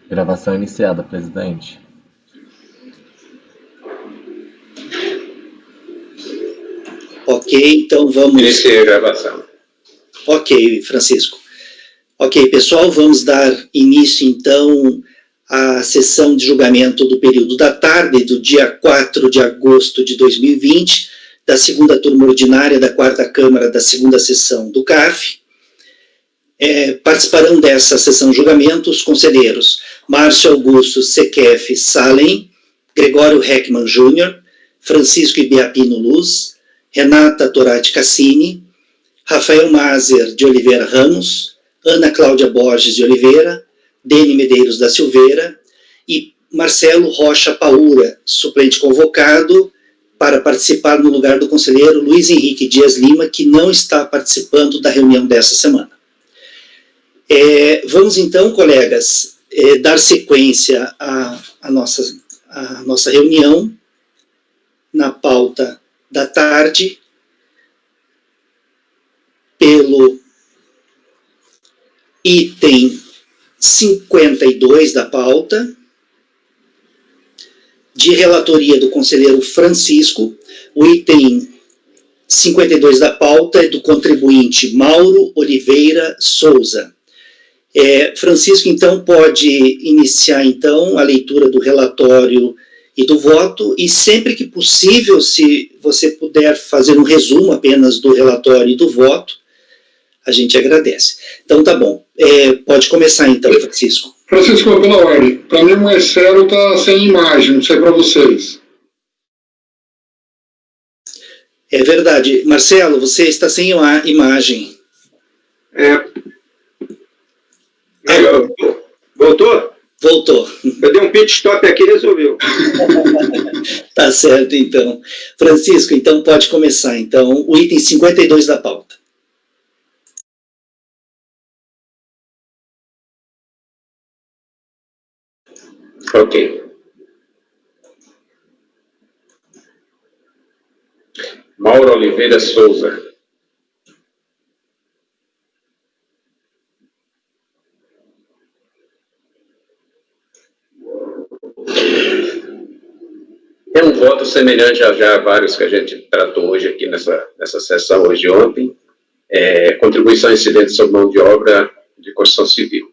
Gravação iniciada, presidente. Ok, então vamos... Iniciei a gravação. Ok, Francisco. Ok, pessoal, vamos dar início, então, à sessão de julgamento do período da tarde, do dia 4 de agosto de 2020, da segunda turma ordinária da 4ª Câmara da segunda sessão do CARF. Participarão dessa sessão de julgamento os conselheiros Márcio Augusto Sequef Salem, Gregório Heckmann Jr., Francisco Ibiapino Luz, Renata Torati Cassini, Rafael Mazer de Oliveira Ramos, Ana Cláudia Borges de Oliveira, Dene Medeiros da Silveira e Marcelo Rocha Paura, suplente convocado para participar no lugar do conselheiro Luiz Henrique Dias Lima, que não está participando da reunião dessa semana. Vamos então, colegas, dar sequência à nossa reunião na pauta da tarde, pelo item 52 da pauta, de relatoria do conselheiro Francisco. O item 52 da pauta é do contribuinte Mauro Oliveira Souza. Francisco, então, pode iniciar, então, a leitura do relatório e do voto, e sempre que possível, se você puder fazer um resumo apenas do relatório e do voto, a gente agradece. Então, tá bom. Pode começar, então, Francisco. Francisco, pela ordem. Para mim, o Marcelo está sem imagem, não sei para vocês. É verdade. Marcelo, você está sem imagem. Voltou? Voltou. Eu dei um pit stop aqui e resolveu. Tá certo, então. Francisco, então pode começar. Então, o item 52 da pauta. Ok. Mauro Oliveira Souza. É um voto semelhante a vários que a gente tratou hoje aqui nessa sessão, hoje e ontem. Contribuição incidente sobre mão de obra de construção civil.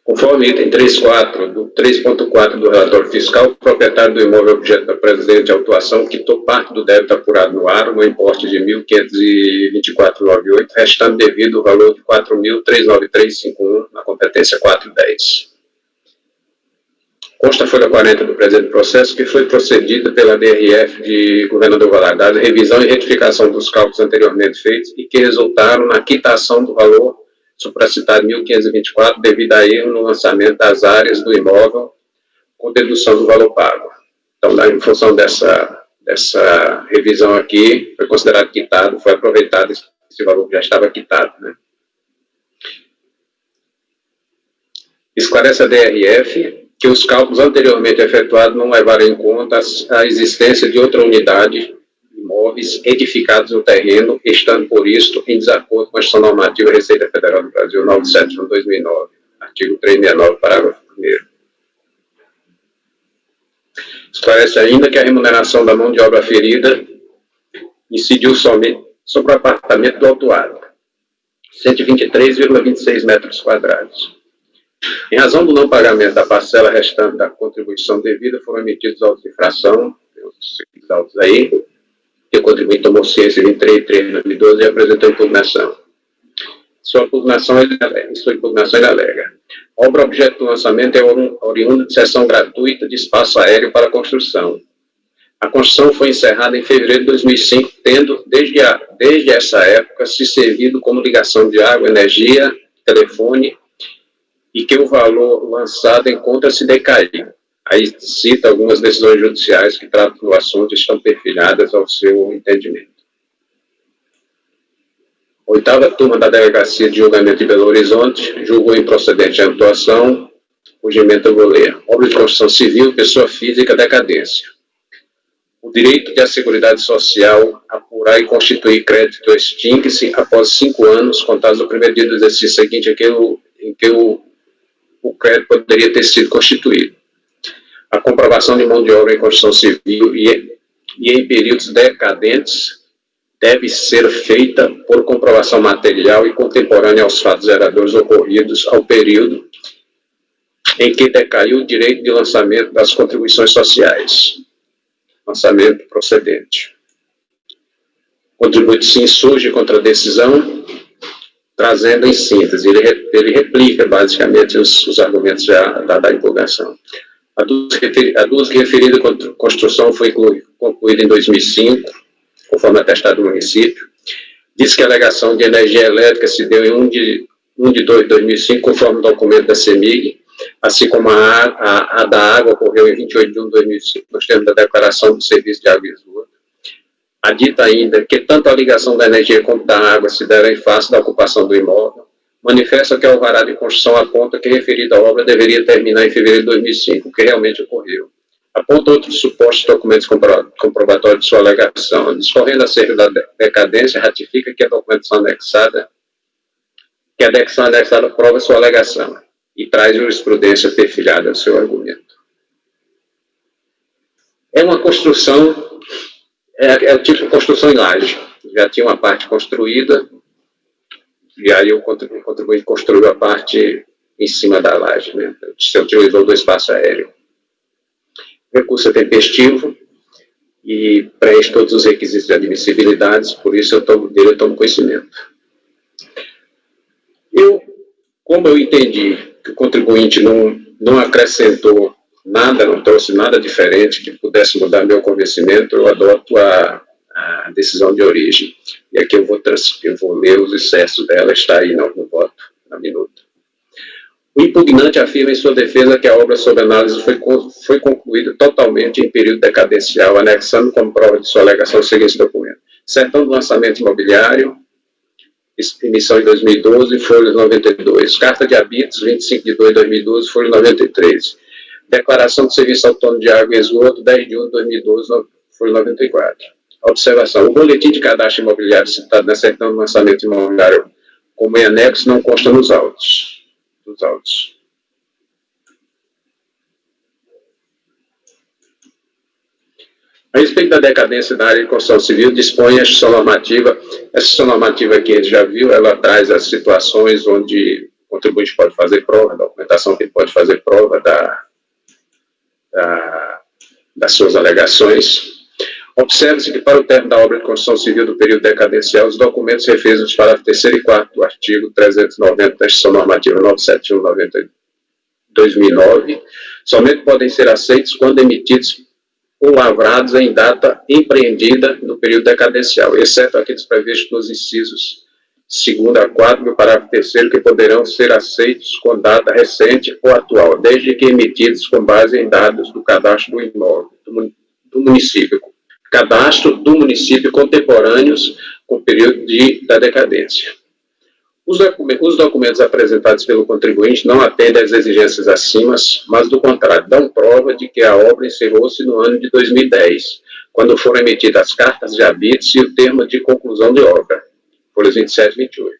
Conforme item 3.4 do relatório fiscal, o proprietário do imóvel objeto da presente autuação quitou parte do débito apurado no aro no importe de R$ 1.524,98, restando devido o valor de R$ 4.393,51 na competência 410. Consta a folha 40 do presente processo, que foi procedida pela DRF de Governador Valadares, revisão e retificação dos cálculos anteriormente feitos e que resultaram na quitação do valor supracitado 1.524, devido a erro no lançamento das áreas do imóvel, com dedução do valor pago. Então, em função dessa revisão aqui, foi considerado quitado, foi aproveitado esse valor que já estava quitado, né? Esclarece a DRF que os cálculos anteriormente efetuados não levaram em conta a existência de outra unidade imóveis edificados no terreno, estando por isto em desacordo com a Constituição Normativa Receita Federal do Brasil 97/2009, artigo 369, parágrafo 1º. Esclarece ainda que a remuneração da mão de obra ferida incidiu somente sobre o apartamento do autuado, 123,26 metros quadrados. Em razão do não pagamento da parcela restante da contribuição devida, foram emitidos autos de infração, tem os seguintes autos aí, que o contribuinte tomou ciência em 23 de 3 de 2012 e apresentou impugnação. Sua impugnação ele alega. A obra objeto do lançamento é oriunda de cessão gratuita de espaço aéreo para construção. A construção foi encerrada em fevereiro de 2005, tendo, desde essa época, se servido como ligação de água, energia, telefone, e que o valor lançado encontra-se decaído. Aí cita algumas decisões judiciais que tratam do assunto e estão perfilhadas ao seu entendimento. 8ª turma da Delegacia de Julgamento de Belo Horizonte julgou improcedente a autuação, cujo emento eu vou ler. Obra de construção civil, pessoa física, decadência. O direito de a Seguridade Social apurar e constituir crédito extingue-se após 5 anos, contados do primeiro dia do exercício seguinte em que o crédito poderia ter sido constituído. A comprovação de mão de obra em construção civil e em períodos decadentes deve ser feita por comprovação material e contemporânea aos fatos geradores ocorridos ao período em que decaiu o direito de lançamento das contribuições sociais. Lançamento procedente. O contribuinte se insurge contra a decisão, trazendo em síntese, ele replica basicamente os argumentos da impugnação. A duas referida construção foi concluída em 2005, conforme atestado do município. Diz que a alegação de energia elétrica se deu em 1 de 2 de 2005, conforme o documento da CEMIG, assim como a da água ocorreu em 28 de 1 de 2005, nos termos da declaração do Serviço de Água e Esgoto. Adita ainda que tanto a ligação da energia como da água se deram em face da ocupação do imóvel, manifesta que o alvará de construção aponta que a referida obra deveria terminar em fevereiro de 2005, o que realmente ocorreu. Aponta outros supostos documentos comprobatórios de sua alegação. Discorrendo acerca da decadência, ratifica que a documentação anexada, prova sua alegação e traz jurisprudência perfilhada ao seu argumento. É uma construção, é o tipo de construção em laje. Já tinha uma parte construída, e aí o contribuinte construiu a parte em cima da laje, né? Se utilizou do espaço aéreo. O recurso é tempestivo e preenche todos os requisitos de admissibilidade, por isso eu tomo conhecimento. Como eu entendi que o contribuinte não acrescentou nada, não trouxe nada diferente que pudesse mudar meu convencimento, eu adoto a decisão de origem. E aqui eu vou ler os excessos dela, está aí no voto, na minuta. O impugnante afirma em sua defesa que a obra sob análise foi concluída totalmente em período decadencial, anexando como prova de sua alegação o seguinte documento: Certão do Lançamento Imobiliário, emissão em 2012, folha 92. Carta de habitos, 25 de 2 de 2012, folha 93. Declaração de Serviço Autônomo de Água e Esgoto, 10 de 1 de 2012, folha 94. Observação: o boletim de cadastro imobiliário citado na certidão do lançamento imobiliário como em anexo não consta nos autos. A respeito da decadência da área de construção civil, dispõe a instituição normativa. Essa instituição normativa que a gente já viu, ela traz as situações onde o contribuinte pode fazer prova, a documentação que ele pode fazer prova das suas alegações. Observa-se que, para o término da obra de construção civil do período decadencial, os documentos referidos nos parágrafos 3º e 4º do artigo 390 da Instituição Normativa 971/2009 somente podem ser aceitos quando emitidos ou lavrados em data empreendida no período decadencial, exceto aqueles previstos nos incisos 2º a 4º do parágrafo 3º, que poderão ser aceitos com data recente ou atual, desde que emitidos com base em dados do cadastro do imóvel do município, cadastro do município contemporâneos com o período da decadência. Os documentos apresentados pelo contribuinte não atendem às exigências acima, mas, do contrário, dão prova de que a obra encerrou-se no ano de 2010, quando foram emitidas as cartas de habitos e o termo de conclusão de obra, folhas 27 e 28,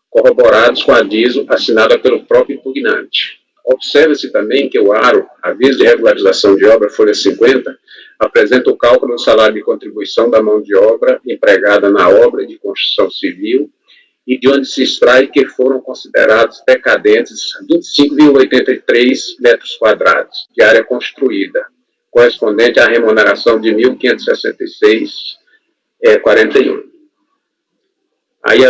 corroborados com a aviso assinada pelo próprio impugnante. Observa-se também que o ARO, Aviso de Regularização de Obra, folha 50, apresenta o cálculo do salário de contribuição da mão de obra empregada na obra de construção civil e de onde se extrai que foram considerados decadentes 25,83 metros quadrados de área construída, correspondente à remuneração de 1.566,41. Aí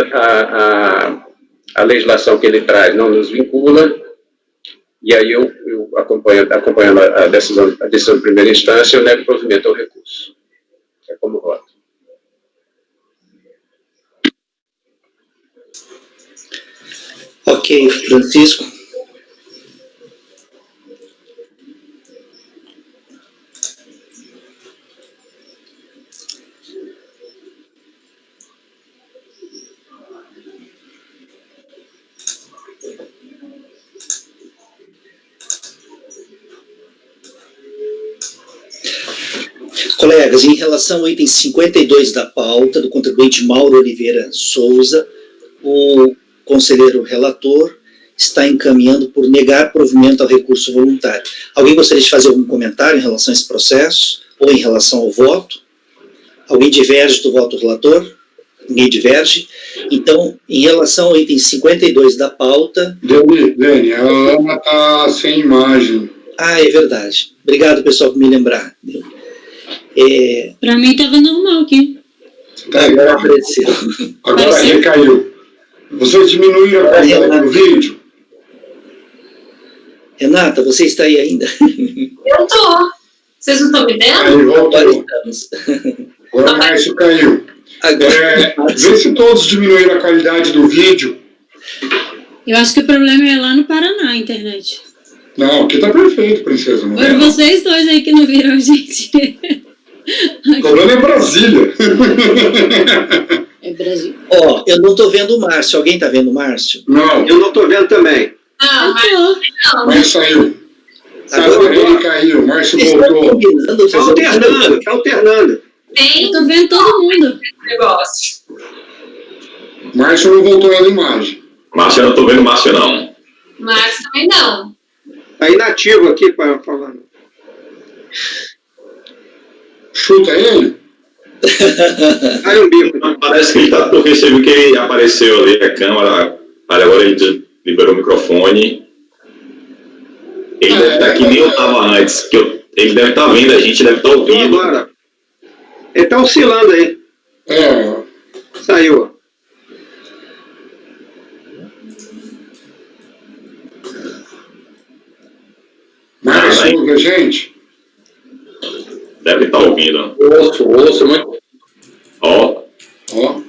a legislação que ele traz não nos vincula, e aí eu acompanhando a decisão de primeira instância, eu nego provimento ao recurso. É como voto. Ok, Francisco. Colegas, em relação ao item 52 da pauta, do contribuinte Mauro Oliveira Souza, o conselheiro relator está encaminhando por negar provimento ao recurso voluntário. Alguém gostaria de fazer algum comentário em relação a esse processo? Ou em relação ao voto? Alguém diverge do voto do relator? Ninguém diverge? Então, em relação ao item 52 da pauta... Dani, a Ana está sem imagem. Ah, é verdade. Obrigado, pessoal, por me lembrar. Para mim estava normal aqui. Agora apareceu. Agora recaiu. Vocês diminuíram a qualidade do vídeo? Renata, você está aí ainda? Eu tô. Vocês não estão me vendo? Aí voltou. Agora estamos. Agora o Márcio caiu. Agora, Vê se todos diminuíram a qualidade do vídeo. Eu acho que o problema é lá no Paraná, a internet. Não, aqui tá perfeito, princesa. Não Foram vocês dois aí que não viram a gente. O problema é Brasília. É Brasil. ó, eu não estou vendo o Márcio. Alguém está vendo o Márcio? Não, Eu não estou vendo também. Não, mas não. Márcio saiu. Agora Ele caiu, Márcio vocês estão voltou. combinando Está fazer alternando, está alternando. Eu Tem tô vendo todo mundo. negócio. Márcio não voltou ainda a imagem. Márcio, eu não tô vendo Márcio, não. Mas também não. Está inativo aqui para falar. Chuta ele? Aí um bico. Parece que ele tá, porque você viu que ele apareceu ali, a câmera, agora ele liberou o microfone. Ele deve estar que nem eu estava antes, ele deve estar vendo a gente, deve estar ouvindo. Agora. Ele está oscilando aí. É, Saiu, ó. Márcio, ouve a gente? Deve estar ouvindo. Ouço muito. Ó, Ó,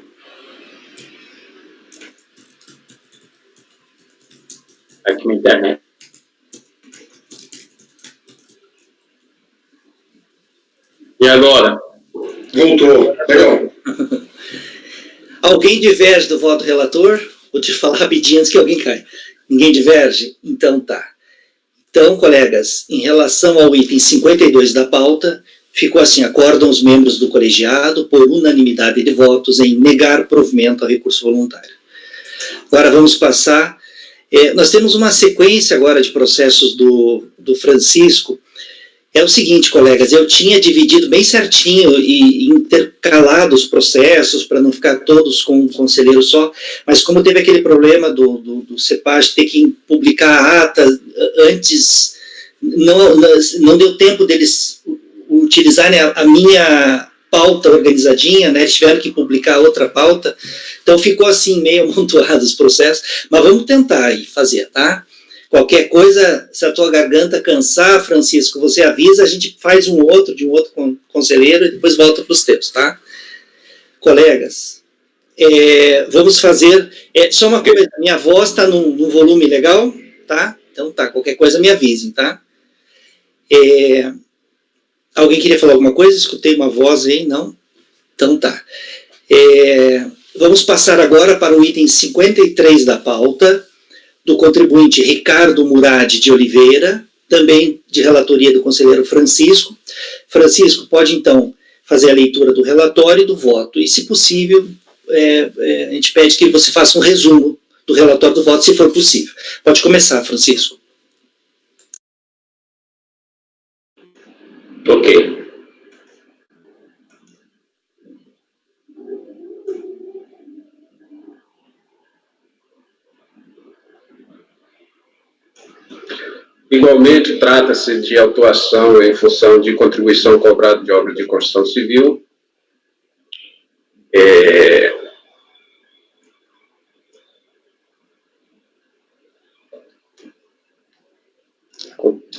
Aqui na internet. E agora? voltou. Legal. Alguém diverge do voto do relator? Vou te falar rapidinho antes que alguém caia. Ninguém diverge? Então tá. Então, colegas, em relação ao item 52 da pauta, ficou assim: acordam os membros do colegiado, por unanimidade de votos, em negar provimento ao recurso voluntário. Agora vamos passar... nós temos uma sequência agora de processos do Francisco. É o seguinte, colegas, eu tinha dividido bem certinho e intercalado os processos para não ficar todos com um conselheiro só, mas como teve aquele problema do CEPAG ter que publicar a ata antes, não deu tempo deles utilizarem a minha pauta organizadinha, né? Eles tiveram que publicar outra pauta, então ficou assim meio amontoado os processos, mas vamos tentar aí fazer, tá? Qualquer coisa, se a tua garganta cansar, Francisco, você avisa, a gente faz de um outro conselheiro e depois volta para os teus, tá? Colegas, vamos fazer... só uma coisa, minha voz está num volume legal, tá? Então tá, qualquer coisa me avisem, tá? Alguém queria falar alguma coisa? Escutei uma voz aí, não? Então tá. Vamos passar agora para o item 53 da pauta, do contribuinte Ricardo Murad de Oliveira, também de relatoria do conselheiro Francisco. Francisco, pode então fazer a leitura do relatório e do voto, e se possível, a gente pede que você faça um resumo do relatório do voto, se for possível. Pode começar, Francisco. ok. Igualmente, trata-se de autuação em função de contribuição cobrada de obra de construção civil.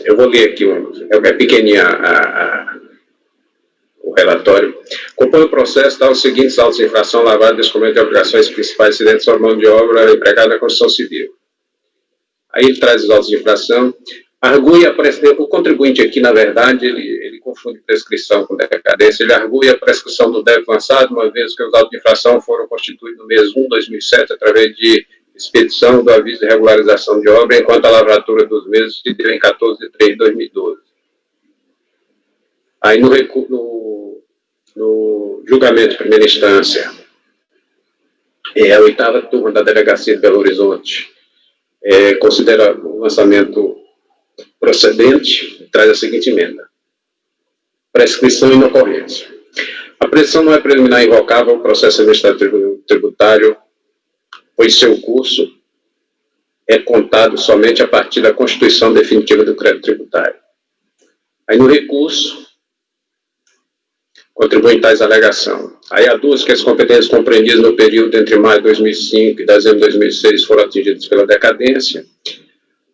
Eu vou ler aqui, é pequenininho o relatório. Compõe o processo, dá os seguintes autos de infração, lavado, descumprimento de obrigações principais incidentes à mão de obra empregada na construção civil. Aí ele traz os autos de infração, argui o contribuinte aqui, na verdade, ele confunde prescrição com decadência, ele argui a prescrição do débito avançado, uma vez que os autos de infração foram constituídos no mês 1 de 2007, através de expedição do aviso de regularização de obra, enquanto a lavratura dos meses se deu em 14 de 3 de 2012. Aí no julgamento de primeira instância, a 8ª turma da Delegacia de Belo Horizonte considera o lançamento procedente, traz a seguinte emenda: prescrição e inocorrência. A prescrição não é preliminar invocável ao processo administrativo tributário, pois seu curso é contado somente a partir da constituição definitiva do crédito tributário. Aí no recurso, contribuem tais alegação. Aí há duas que as competências compreendidas no período entre maio de 2005 e dezembro de 2006 foram atingidas pela decadência.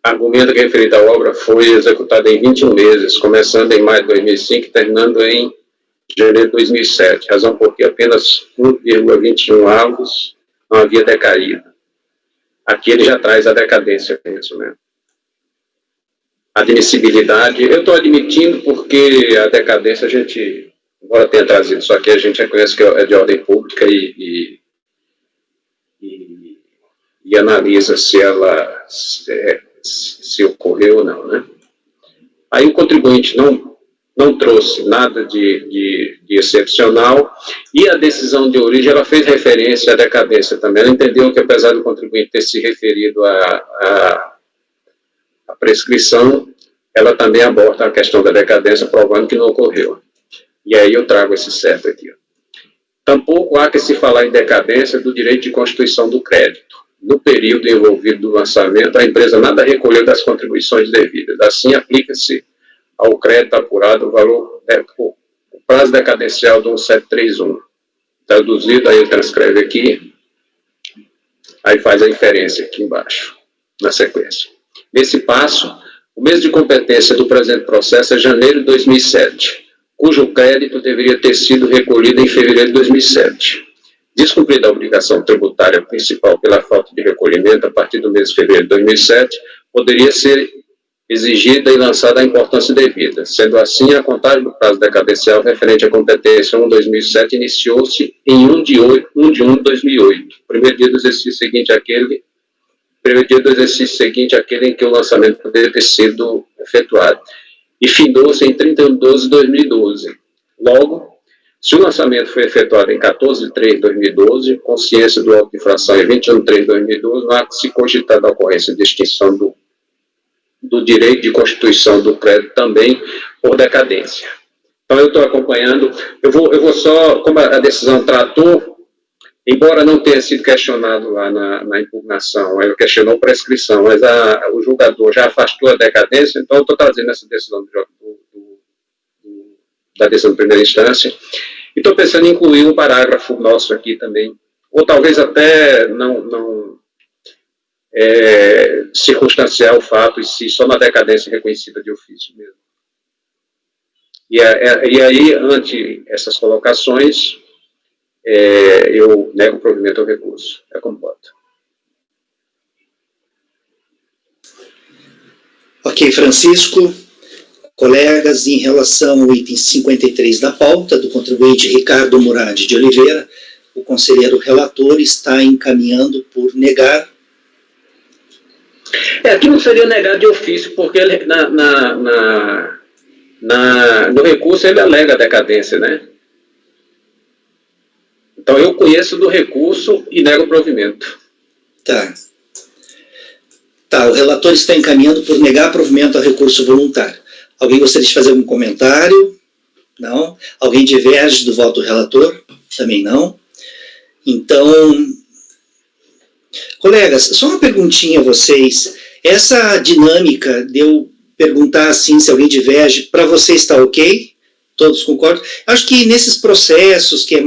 Argumenta que a referida obra foi executada em 21 meses, começando em maio de 2005 e terminando em janeiro de 2007, razão porque apenas 1,21 avos não havia decaído. Aqui ele já traz a decadência mesmo, né? Admissibilidade, eu estou admitindo porque a decadência a gente, embora tenha trazido, só que a gente reconhece que é de ordem pública e analisa se ela se ocorreu ou não, né? Aí o contribuinte não trouxe nada de excepcional, e a decisão de origem ela fez referência à decadência também. Ela entendeu que, apesar do contribuinte ter se referido à prescrição, ela também aborda a questão da decadência, provando que não ocorreu. E aí eu trago esse certo aqui. Tampouco há que se falar em decadência do direito de constituição do crédito. No período envolvido do lançamento, a empresa nada recolheu das contribuições devidas. Assim, aplica-se ao crédito apurado o valor, o prazo decadencial do 1731. Traduzido, aí ele transcreve aqui, aí faz a inferência aqui embaixo, na sequência. Nesse passo, o mês de competência do presente processo é janeiro de 2007, cujo crédito deveria ter sido recolhido em fevereiro de 2007. Descumprida a obrigação tributária principal pela falta de recolhimento a partir do mês de fevereiro de 2007, poderia ser exigida e lançada a importância devida. Sendo assim, a contagem do prazo decadencial referente à competência 1/2007 iniciou-se em 1 de 1 de 2008, primeiro dia do exercício seguinte àquele em que o lançamento poderia ter sido efetuado, e findou-se em 31 de 12 de 2012. Logo, se o lançamento foi efetuado em 14 de 3 de 2012, consciência do auto de infração em 21 de 3 de 2012, não há que se cogitar da ocorrência de extinção do direito de constituição do crédito também por decadência. Então, eu estou acompanhando, eu vou só, como a decisão tratou, embora não tenha sido questionado lá na impugnação, ele questionou prescrição, mas o julgador já afastou a decadência, então eu estou trazendo essa decisão da decisão de primeira instância, e estou pensando em incluir um parágrafo nosso aqui também, ou talvez até não circunstanciar o fato, e se só na decadência reconhecida de ofício mesmo. E aí, ante essas colocações, eu nego o provimento ao recurso. É como voto. Ok, Francisco. Colegas, em relação ao item 53 da pauta, do contribuinte Ricardo Murad de Oliveira, o conselheiro relator está encaminhando por negar. Aqui não seria negado de ofício, porque ele, no recurso ele alega a decadência, né? Então eu conheço do recurso e nego o provimento. Tá, o relator está encaminhando por negar provimento ao recurso voluntário. Alguém gostaria de fazer algum comentário? Não? Alguém diverge do voto do relator? Também não? Então, colegas, só uma perguntinha a vocês. Essa dinâmica de eu perguntar assim se alguém diverge, para vocês está ok? Todos concordam? Acho que nesses processos que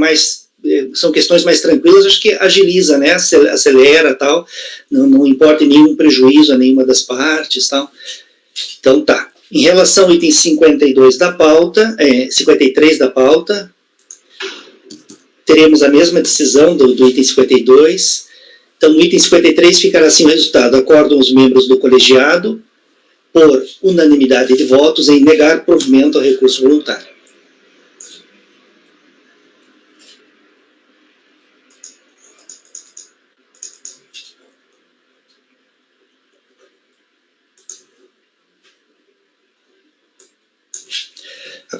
são questões mais tranquilas, acho que agiliza, né? Acelera, tal. Não importa nenhum prejuízo a nenhuma das partes, tal. Então tá. Em relação ao item 52 da pauta, 53 da pauta, teremos a mesma decisão do item 52. Então, no item 53 ficará assim o resultado: acordam os membros do colegiado, por unanimidade de votos, em negar provimento ao recurso voluntário.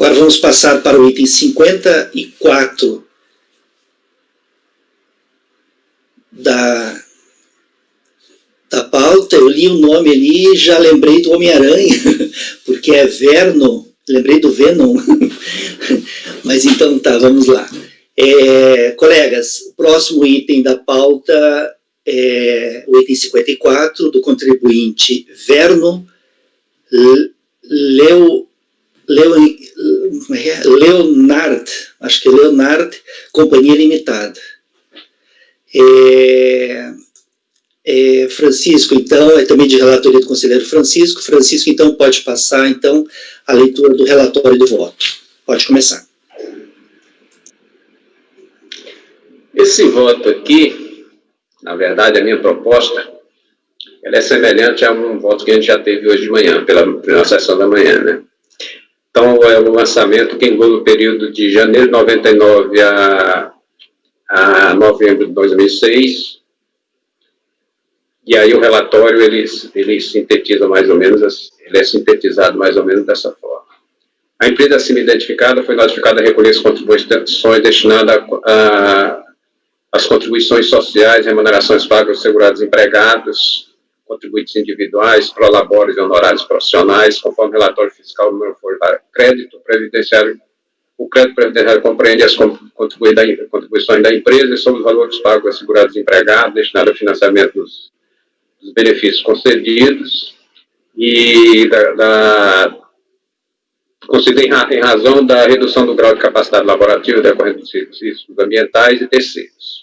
Agora vamos passar para o item 54 da pauta. Eu li o nome ali e já lembrei do Homem-Aranha, porque é Vernon, lembrei do Venom. Mas então tá, vamos lá. Colegas, o próximo item da pauta é o item 54 do contribuinte Vernon Leonard, acho que é Leonard, Companhia Limitada. Francisco, então, é também de relatoria do conselheiro Francisco. Francisco, então, pode passar, então, a leitura do relatório de voto. Pode começar. Esse voto aqui, na verdade, a minha proposta, ela é semelhante a um voto que a gente já teve hoje de manhã, pela sessão da manhã, né? Então, é o lançamento que engloba o período de janeiro de 99 a novembro de 2006. E aí o relatório, ele sintetiza mais ou menos, ele é sintetizado mais ou menos dessa forma. A empresa acima identificada foi notificada a recolher as contribuições destinadas às contribuições sociais, remunerações pagas aos segurados empregados, contribuintes individuais, prolabores e honorários profissionais, conforme o relatório fiscal número 4 da crédito previdenciário. O crédito previdenciário compreende as contribuições da empresa sobre os valores pagos aos segurados empregados, destinados ao financiamento dos benefícios concedidos e concedido em razão da redução do grau de capacidade laborativa decorrente dos riscos ambientais e terceiros.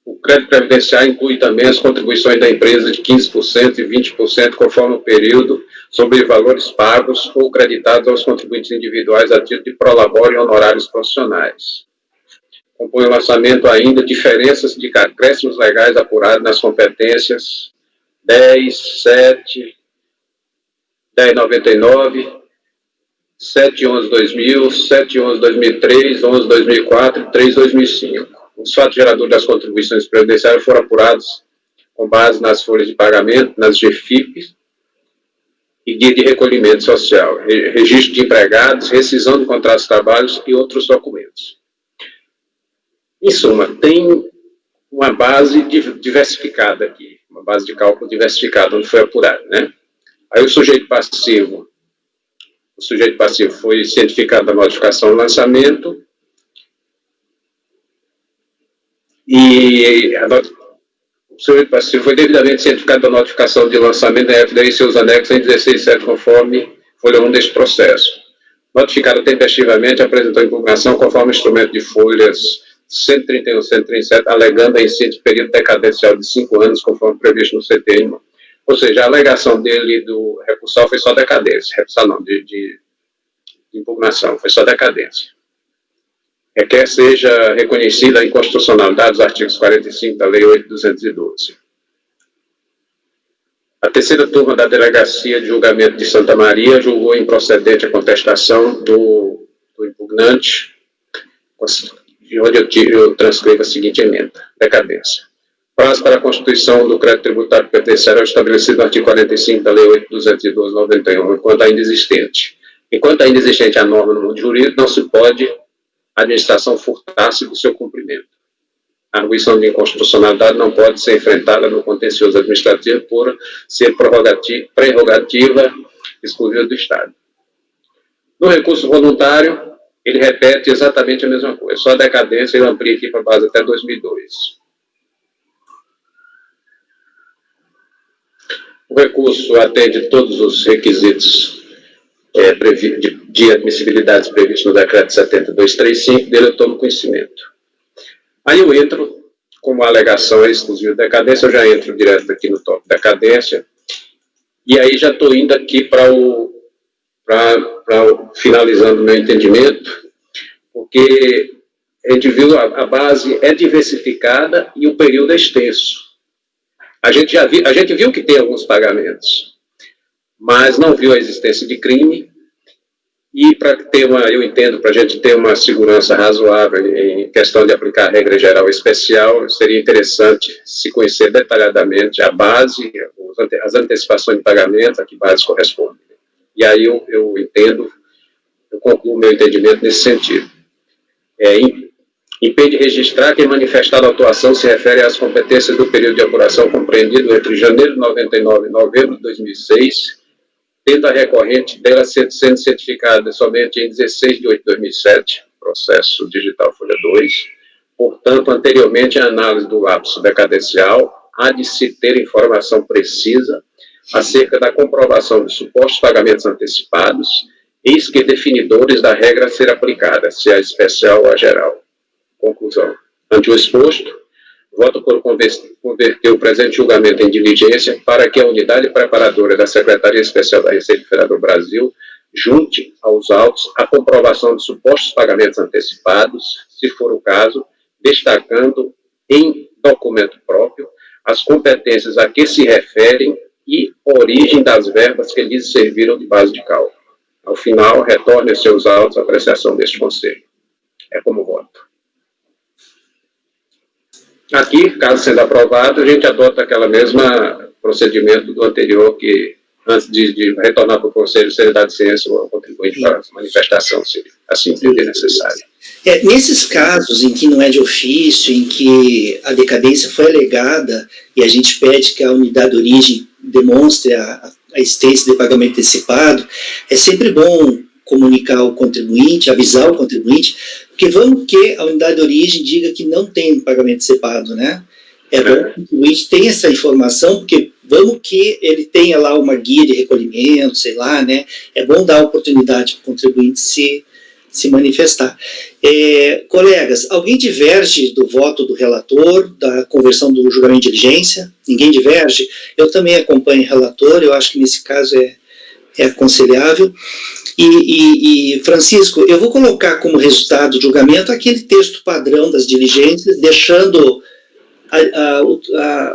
O crédito previdenciário inclui também as contribuições da empresa de 15% e 20%, conforme o período, sobre valores pagos ou creditados aos contribuintes individuais a título de prolabore e honorários profissionais. Compõe o lançamento ainda diferenças de acréscimos legais apurados nas competências 10, 7, 1099, 711-2000, 711-2003, 11-2004 e 3-2005. Os fatos geradores das contribuições previdenciárias foram apurados com base nas folhas de pagamento, nas GFIPs e guia de recolhimento social, registro de empregados, rescisão de contratos de trabalho e outros documentos. Em suma, tem uma base diversificada aqui, uma base de cálculo diversificada, onde foi apurado, né? Aí o sujeito passivo foi cientificado da notificação do lançamento e o sujeito passivo foi devidamente cientificado da notificação de lançamento da FDI e seus anexos em 16.7, conforme folha 1 deste processo. Notificado tempestivamente, apresentou impugnação conforme instrumento de folhas 131 e 137, alegando a incêndio de período decadencial de 5 anos, conforme previsto no CTN. Ou seja, a alegação dele do recursal foi só decadência. Recursal não, de impugnação, foi só decadência. Requer seja reconhecida a inconstitucionalidade dos artigos 45 da Lei 8.212. A terceira turma da Delegacia de Julgamento de Santa Maria julgou improcedente a contestação do impugnante, onde eu transcrevo a seguinte emenda: decadência. Prazo para a constituição do crédito tributário previdenciário é estabelecido no artigo 45 da Lei 8.212/91, enquanto ainda existente. Enquanto ainda existente a norma no mundo jurídico, não se pode a administração furtar-se do seu cumprimento. A arguição de inconstitucionalidade não pode ser enfrentada no contencioso administrativo por ser prerrogativa exclusiva do Estado. No recurso voluntário, ele repete exatamente a mesma coisa, só a decadência ele amplia aqui para a base até 2002. O recurso atende todos os requisitos de admissibilidade previstos no decreto 7235, dele eu tomo conhecimento. Aí eu entro, como a alegação é exclusiva de decadência, eu já entro direto aqui no tópico decadência, e aí já estou indo aqui para finalizando o meu entendimento, porque a gente viu a base é diversificada e o período é extenso. A gente viu que tem alguns pagamentos, mas não viu a existência de crime, e eu entendo, para a gente ter uma segurança razoável em questão de aplicar a regra geral especial, seria interessante se conhecer detalhadamente a base, as antecipações de pagamento, a que base corresponde. E aí eu concluo meu entendimento nesse sentido. Impede registrar que manifestada autuação se refere às competências do período de apuração compreendido entre janeiro de 99 e novembro de 2006, tendo a recorrente dela sendo certificada somente em 16 de 8 de 2007, processo digital folha 2. Portanto, anteriormente à análise do lapso decadencial, há de se ter informação precisa acerca da comprovação dos supostos pagamentos antecipados, eis que definidores da regra a ser aplicada, se a especial ou a geral. Conclusão. Ante o exposto, voto por converter o presente julgamento em diligência para que a unidade preparadora da Secretaria Especial da Receita Federal do Brasil junte aos autos a comprovação de supostos pagamentos antecipados, se for o caso, destacando em documento próprio as competências a que se referem e origem das verbas que lhes serviram de base de cálculo. Ao final, retorne aos seus autos a apreciação deste Conselho. É como voto. Aqui, caso sendo aprovado, a gente adota aquele mesmo procedimento do anterior, que antes de retornar para o Conselho, seria dado ciência ao contribuinte para a manifestação, se assim entender necessário. Nesses casos em que não é de ofício, em que a decadência foi alegada e a gente pede que a unidade de origem demonstre a existência de pagamento antecipado, é sempre bom comunicar ao contribuinte, avisar o contribuinte, porque vamos que a unidade de origem diga que não tem pagamento antecipado, né? É bom que o contribuinte tenha essa informação, porque vamos que ele tenha lá uma guia de recolhimento, sei lá, né? É bom dar a oportunidade para o contribuinte se manifestar. Colegas, alguém diverge do voto do relator, da conversão do julgamento de diligência? Ninguém diverge? Eu também acompanho o relator, eu acho que nesse caso é aconselhável. E, Francisco, eu vou colocar como resultado do julgamento aquele texto padrão das diligências, deixando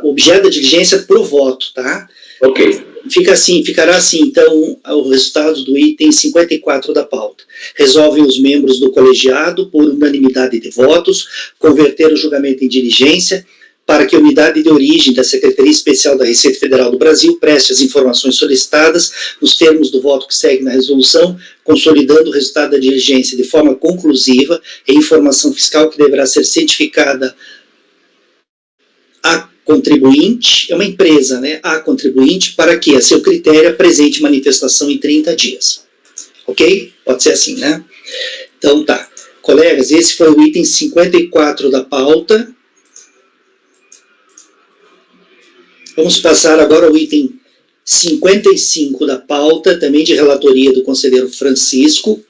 o objeto da diligência pro voto, tá? Ok. Ficará assim, então, o resultado do item 54 da pauta. Resolvem os membros do colegiado, por unanimidade de votos, converter o julgamento em diligência, para que a unidade de origem da Secretaria Especial da Receita Federal do Brasil preste as informações solicitadas nos termos do voto que segue na resolução, consolidando o resultado da diligência de forma conclusiva e informação fiscal que deverá ser certificada a contribuinte, é uma empresa, né, a contribuinte, para que, a seu critério, apresente manifestação em 30 dias. Ok? Pode ser assim, né? Então, tá. Colegas, esse foi o item 54 da pauta. Vamos passar agora ao item 55 da pauta, também de relatoria do conselheiro Francisco.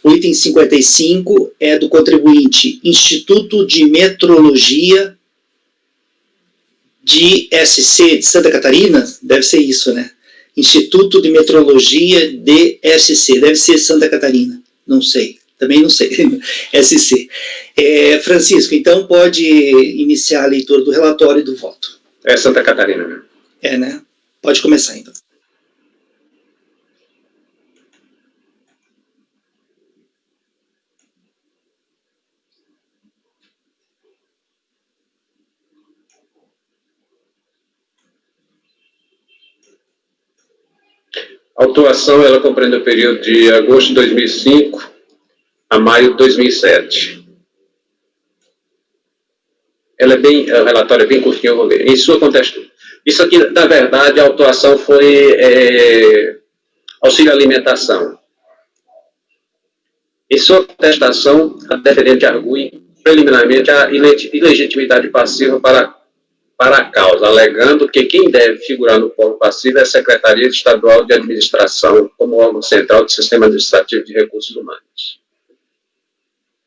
O item 55 é do contribuinte Instituto de Metrologia de SC de Santa Catarina, deve ser isso, né? Instituto de Metrologia de SC, deve ser Santa Catarina, não sei, também não sei, SC. Francisco, então pode iniciar a leitura do relatório e do voto. É Santa Catarina, né? Né? Pode começar, então. A autuação, ela compreende o período de agosto de 2005 a maio de 2007. O relatório é bem curtinho, eu vou ler. Em sua contexto, isso aqui, na verdade, a autuação foi auxílio alimentação. Em sua contestação, a defendente argue preliminarmente a ilegitimidade passiva para a causa, alegando que quem deve figurar no polo passivo é a Secretaria Estadual de Administração, como órgão central do Sistema Administrativo de Recursos Humanos.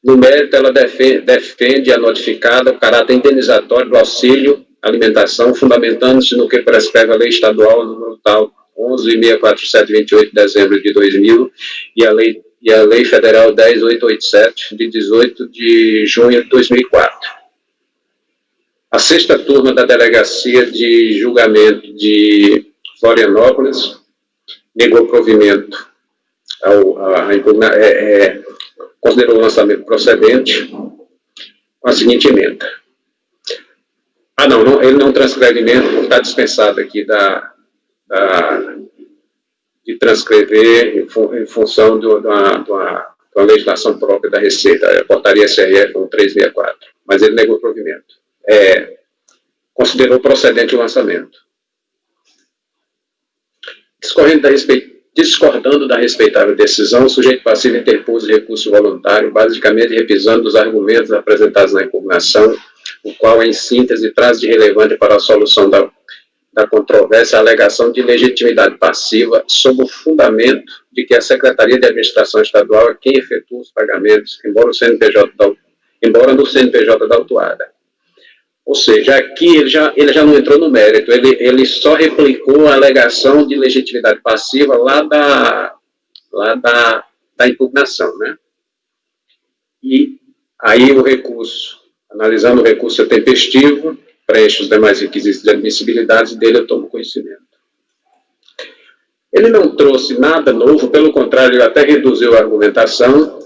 No mérito, ela defende a notificada o caráter indenizatório do auxílio alimentação, fundamentando-se no que prescreve a Lei Estadual número tal 11.647/28 de dezembro de 2000 e a Lei Federal 10.887 de 18 de junho de 2004. A sexta turma da Delegacia de Julgamento de Florianópolis negou provimento considerou o lançamento procedente com a seguinte emenda. Ele não transcreve emenda, porque está dispensado aqui de transcrever em função de uma legislação própria da Receita, a portaria SRF 1364, mas ele negou o provimento. Considerou procedente o lançamento. Discordando da respeitável decisão, o sujeito passivo interpôs recurso voluntário, basicamente repisando os argumentos apresentados na impugnação, o qual, em síntese, traz de relevante para a solução da controvérsia a alegação de legitimidade passiva, sob o fundamento de que a Secretaria de Administração Estadual é quem efetua os pagamentos, embora no CNPJ da autuada. Ou seja, aqui ele já não entrou no mérito, ele só replicou a alegação de legitimidade passiva lá da impugnação, né? E aí o recurso, analisando o recurso tempestivo, preenche os demais requisitos de admissibilidade, dele eu tomo conhecimento. Ele não trouxe nada novo, pelo contrário, ele até reduziu a argumentação.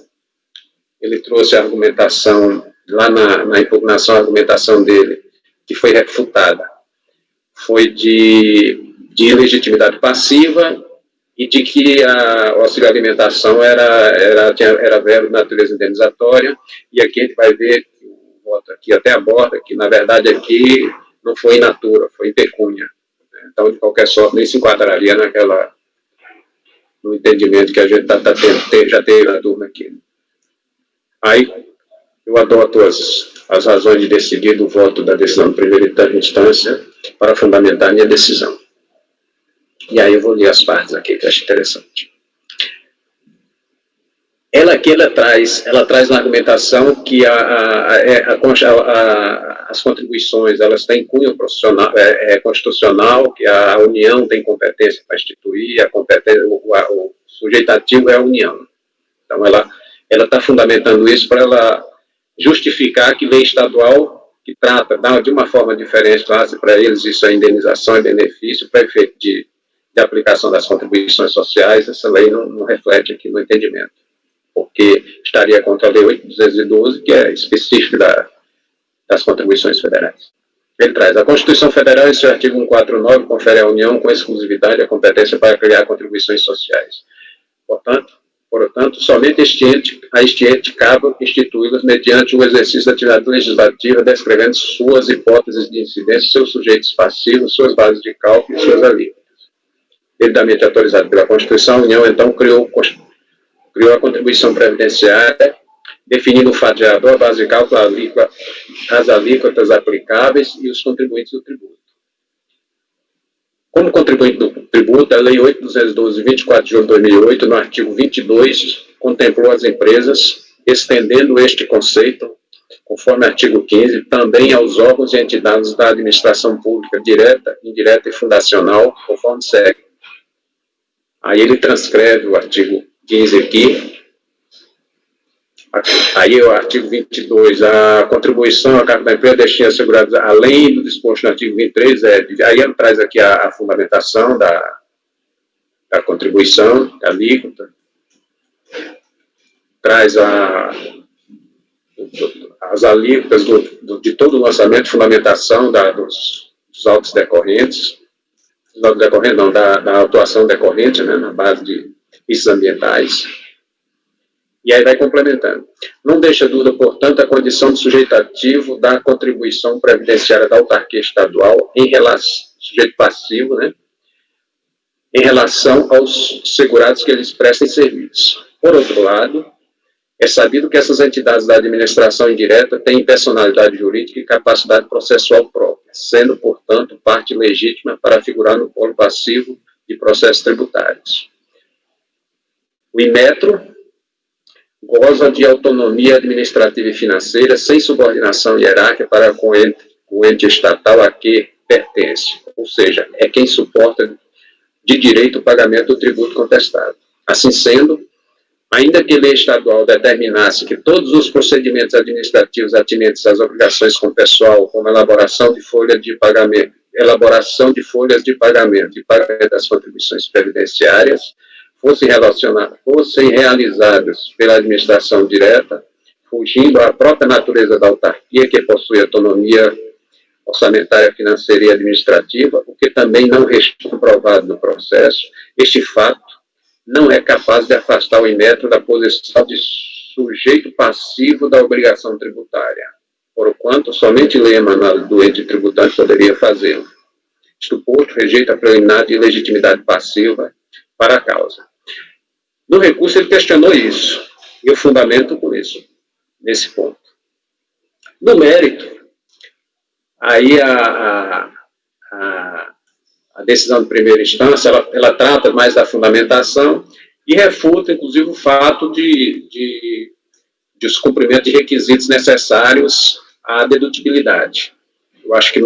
Ele trouxe a argumentação, lá na impugnação, a argumentação dele, que foi refutada, foi de ilegitimidade passiva e de que a auxílio alimentação era verbo de natureza indenizatória, e aqui a gente vai ver que o voto aqui até aborda que, na verdade, aqui não foi in natura, foi em pecúnia. Então, de qualquer sorte, nem se enquadraria no entendimento que a gente já teve na turma aqui. Aí, eu adoto as razões de decidir do voto da decisão de primeira instância para fundamentar a minha decisão. E aí eu vou ler as partes aqui, que eu acho interessante. Ela traz na argumentação que as contribuições, elas têm cunho profissional, constitucional, que a União tem competência para instituir, o sujeito ativo é a União. Então, ela está fundamentando isso para ela justificar que lei estadual, que trata de uma forma diferente, para eles isso é indenização, é benefício, para efeito de aplicação das contribuições sociais, essa lei não reflete aqui no entendimento, porque estaria contra a Lei 8.212, que é específica das contribuições federais. Ele traz: a Constituição Federal, em seu artigo 149, confere à União com exclusividade a competência para criar contribuições sociais. Portanto, somente a este ente cabe instituí-las mediante o exercício da atividade legislativa, descrevendo suas hipóteses de incidência, seus sujeitos passivos, suas bases de cálculo e suas alíquotas. Devidamente autorizado pela Constituição, a União, então, criou a contribuição previdenciária, definindo o fatiador, a base de cálculo, as alíquotas aplicáveis e os contribuintes do tributo. Como contribuinte do tributo, a Lei 8.212, 24 de julho de 2008, no artigo 22, contemplou as empresas, estendendo este conceito, conforme artigo 15, também aos órgãos e entidades da administração pública direta, indireta e fundacional, conforme segue. Aí ele transcreve o artigo 15 aqui. Aí o artigo 22, a contribuição a cargo da empresa destina assegurados, além do disposto no artigo 23, aí ele traz aqui a fundamentação da contribuição, da alíquota, traz as alíquotas de todo o lançamento, fundamentação dos autos decorrentes, da autuação decorrente, né, na base de riscos ambientais. E aí vai complementando. Não deixa dúvida, portanto, a condição de sujeito ativo da contribuição previdenciária da autarquia estadual em relação, sujeito passivo, né, em relação aos segurados que eles prestem serviço. Por outro lado, é sabido que essas entidades da administração indireta têm personalidade jurídica e capacidade processual própria, sendo, portanto, parte legítima para figurar no polo passivo de processos tributários. O Inmetro goza de autonomia administrativa e financeira sem subordinação hierárquica para com o ente estatal a que pertence, ou seja, é quem suporta de direito o pagamento do tributo contestado. Assim sendo, ainda que a lei estadual determinasse que todos os procedimentos administrativos atinentes às obrigações com o pessoal, como elaboração de folhas de pagamento e pagamento das contribuições previdenciárias, fossem realizadas pela administração direta, fugindo à própria natureza da autarquia, que possui autonomia orçamentária, financeira e administrativa, o que também não restou comprovado no processo, este fato não é capaz de afastar o Inmetro da posição de sujeito passivo da obrigação tributária, porquanto somente lei emanada do ente tributante poderia fazê-lo. Isto posto, rejeita a preliminar de legitimidade passiva para a causa. No recurso, ele questionou isso, e eu fundamento com isso, nesse ponto. No mérito, aí a decisão de primeira instância, ela trata mais da fundamentação e refuta, inclusive, o fato de os cumprimentos de requisitos necessários à dedutibilidade. Eu acho que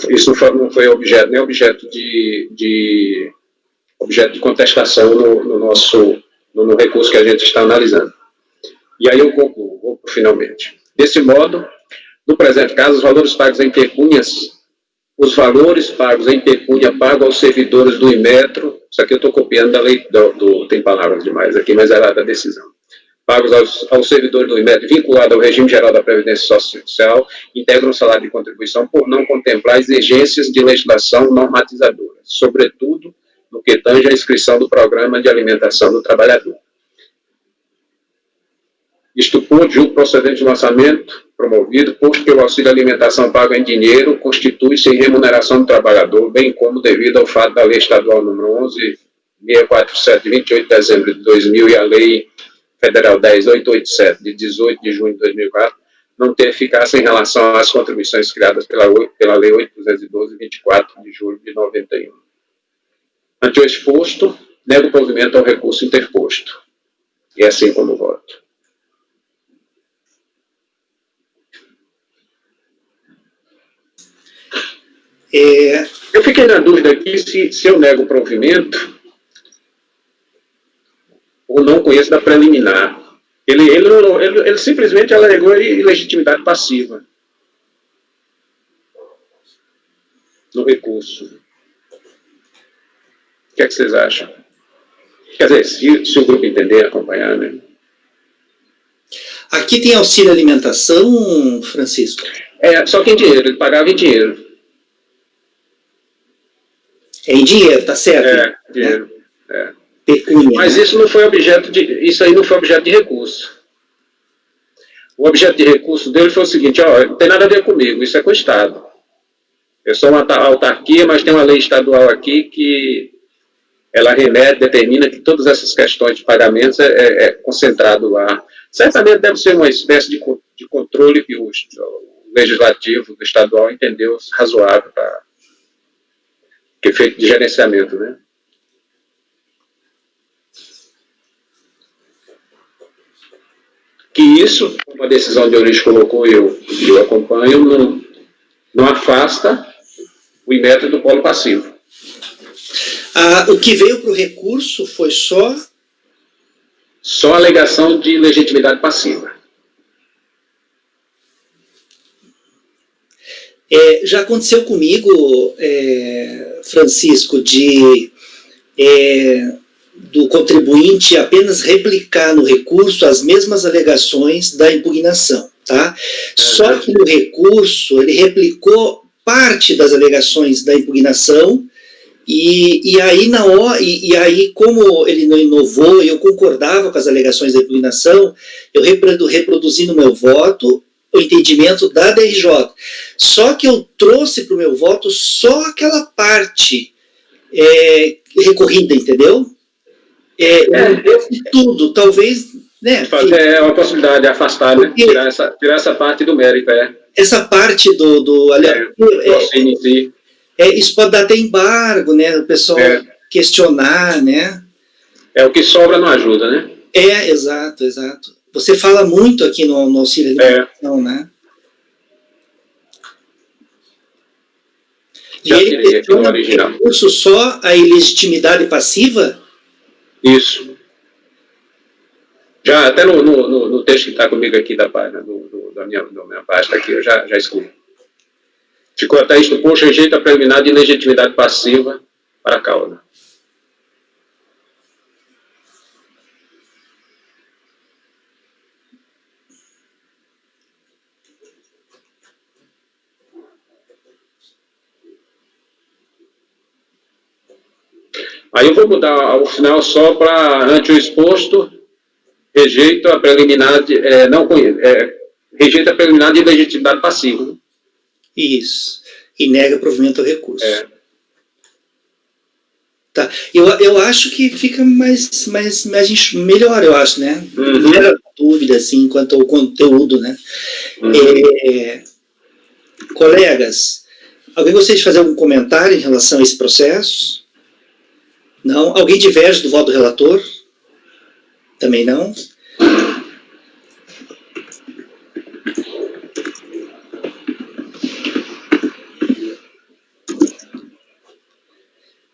isso não foi objeto, nem objeto de contestação no recurso que a gente está analisando. E aí eu concluo, vou finalmente. Desse modo, no presente caso, os valores pagos em pecúnias pagos aos servidores do Inmetro, isso aqui eu estou copiando da lei, tem palavras demais aqui, mas é lá da decisão, pagos aos servidores do Inmetro vinculados ao regime geral da Previdência Social, integram o salário de contribuição por não contemplar exigências de legislação normatizadora, sobretudo no que tange à inscrição do programa de alimentação do trabalhador. Isto por julgo procedente de lançamento promovido, posto que o auxílio alimentação pago em dinheiro constitui-se em remuneração do trabalhador, bem como devido ao fato da Lei Estadual número 11.647, de 28 de dezembro de 2000, e a Lei Federal 10.887, de 18 de junho de 2004, não ter eficácia em relação às contribuições criadas pela Lei 8.212, de 24 de julho de 91. Ante o exposto, nego o provimento ao recurso interposto. E assim como voto. Eu fiquei na dúvida aqui se eu nego o provimento ou não conheço da preliminar. Ele simplesmente alegou ilegitimidade passiva no recurso. O que é que vocês acham? Quer dizer, se o grupo entender, acompanhar, né? Aqui tem auxílio alimentação, Francisco? Só que em dinheiro, ele pagava em dinheiro. É em dinheiro, tá certo? Dinheiro. Pecúnia. Mas isso não foi isso aí não foi objeto de recurso. O objeto de recurso dele foi o seguinte: não tem nada a ver comigo, isso é com o Estado. Eu sou uma autarquia, mas tem uma lei estadual aqui que ela determina que todas essas questões de pagamentos é concentrado lá. Certamente deve ser uma espécie de controle que o legislativo do estadual entendeu razoável para que é feito de gerenciamento, né? Que isso, uma decisão de origem colocou, eu acompanho, não afasta o Inmetro do polo passivo. O que veio para o recurso foi só a alegação de legitimidade passiva. Já aconteceu comigo, Francisco, do contribuinte apenas replicar no recurso as mesmas alegações da impugnação, tá? Só que no recurso ele replicou parte das alegações da impugnação e aí como ele não inovou e eu concordava com as alegações da impugnação, eu reproduzi no meu voto o entendimento da DRJ. Só que eu trouxe para o meu voto só aquela parte recorrida, entendeu? Tudo, talvez, né? É uma possibilidade de afastar, né? Tirar essa parte do mérito, Essa parte isso pode dar até embargo, né? O pessoal questionar, né? O que sobra não ajuda, né? Exato. Você fala muito aqui no auxílio alimentação, né? Já e ele aqui no original. Recurso só a ilegitimidade passiva? Isso. Já até no texto que está comigo aqui da página, da minha página aqui, eu já excluí. Ficou até isto, posto, rejeito a preliminar de legitimidade passiva para a causa. Aí eu vou mudar ao final só para, ante o exposto, rejeita a preliminar de, rejeita a preliminar de legitimidade passiva. Né? Isso. E nega provimento ao recurso. Tá. Eu acho que fica mais melhor, eu acho, né? Zero dúvida, assim, quanto ao conteúdo, né? Colegas, alguém gostaria de fazer algum comentário em relação a esse processo? Não? Alguém diverge do voto do relator? Também não?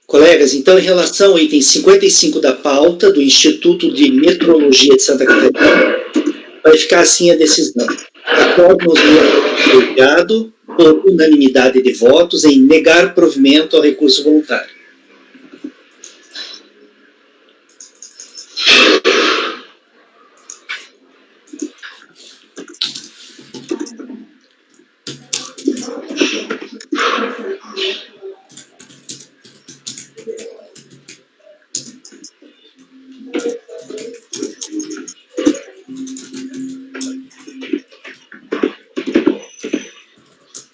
Colegas, então, em relação ao item 55 da pauta do Instituto de Metrologia de Santa Catarina, vai ficar assim a decisão. Acordamos o colegiado por unanimidade de votos em negar provimento ao recurso voluntário.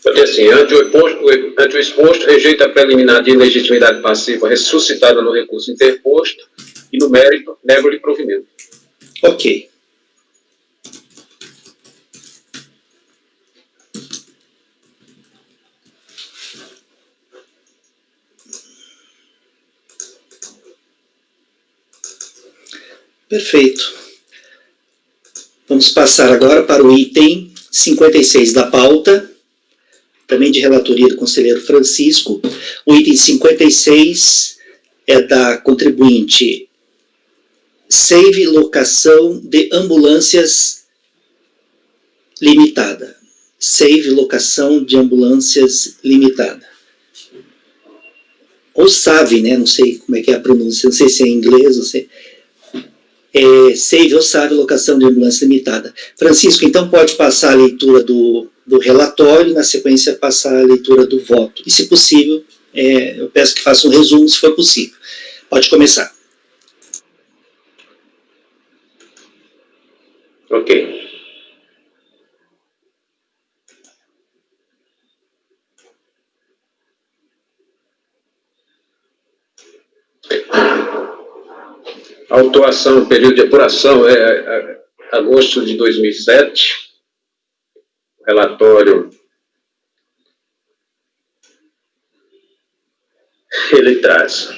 Porque assim, ante o exposto, rejeita a preliminar de ilegitimidade passiva ressuscitada no recurso interposto e no mérito, nego-lhe provimento. Ok. Perfeito. Vamos passar agora para o item 56 da pauta, também de relatoria do conselheiro Francisco. O item 56 é da contribuinte Save Locação de Ambulâncias Limitada. Save Locação de Ambulâncias Limitada. Ou SAVE, né? Não sei como é que é a pronúncia, não sei se é em inglês, não sei. Save ou SAVE Locação de Ambulância Limitada. Francisco, então pode passar a leitura do relatório e, na sequência, passar a leitura do voto. E, se possível, eu peço que faça um resumo, se for possível. Pode começar. Ok. A autuação, período de apuração é agosto de 2007. O relatório, ele traz.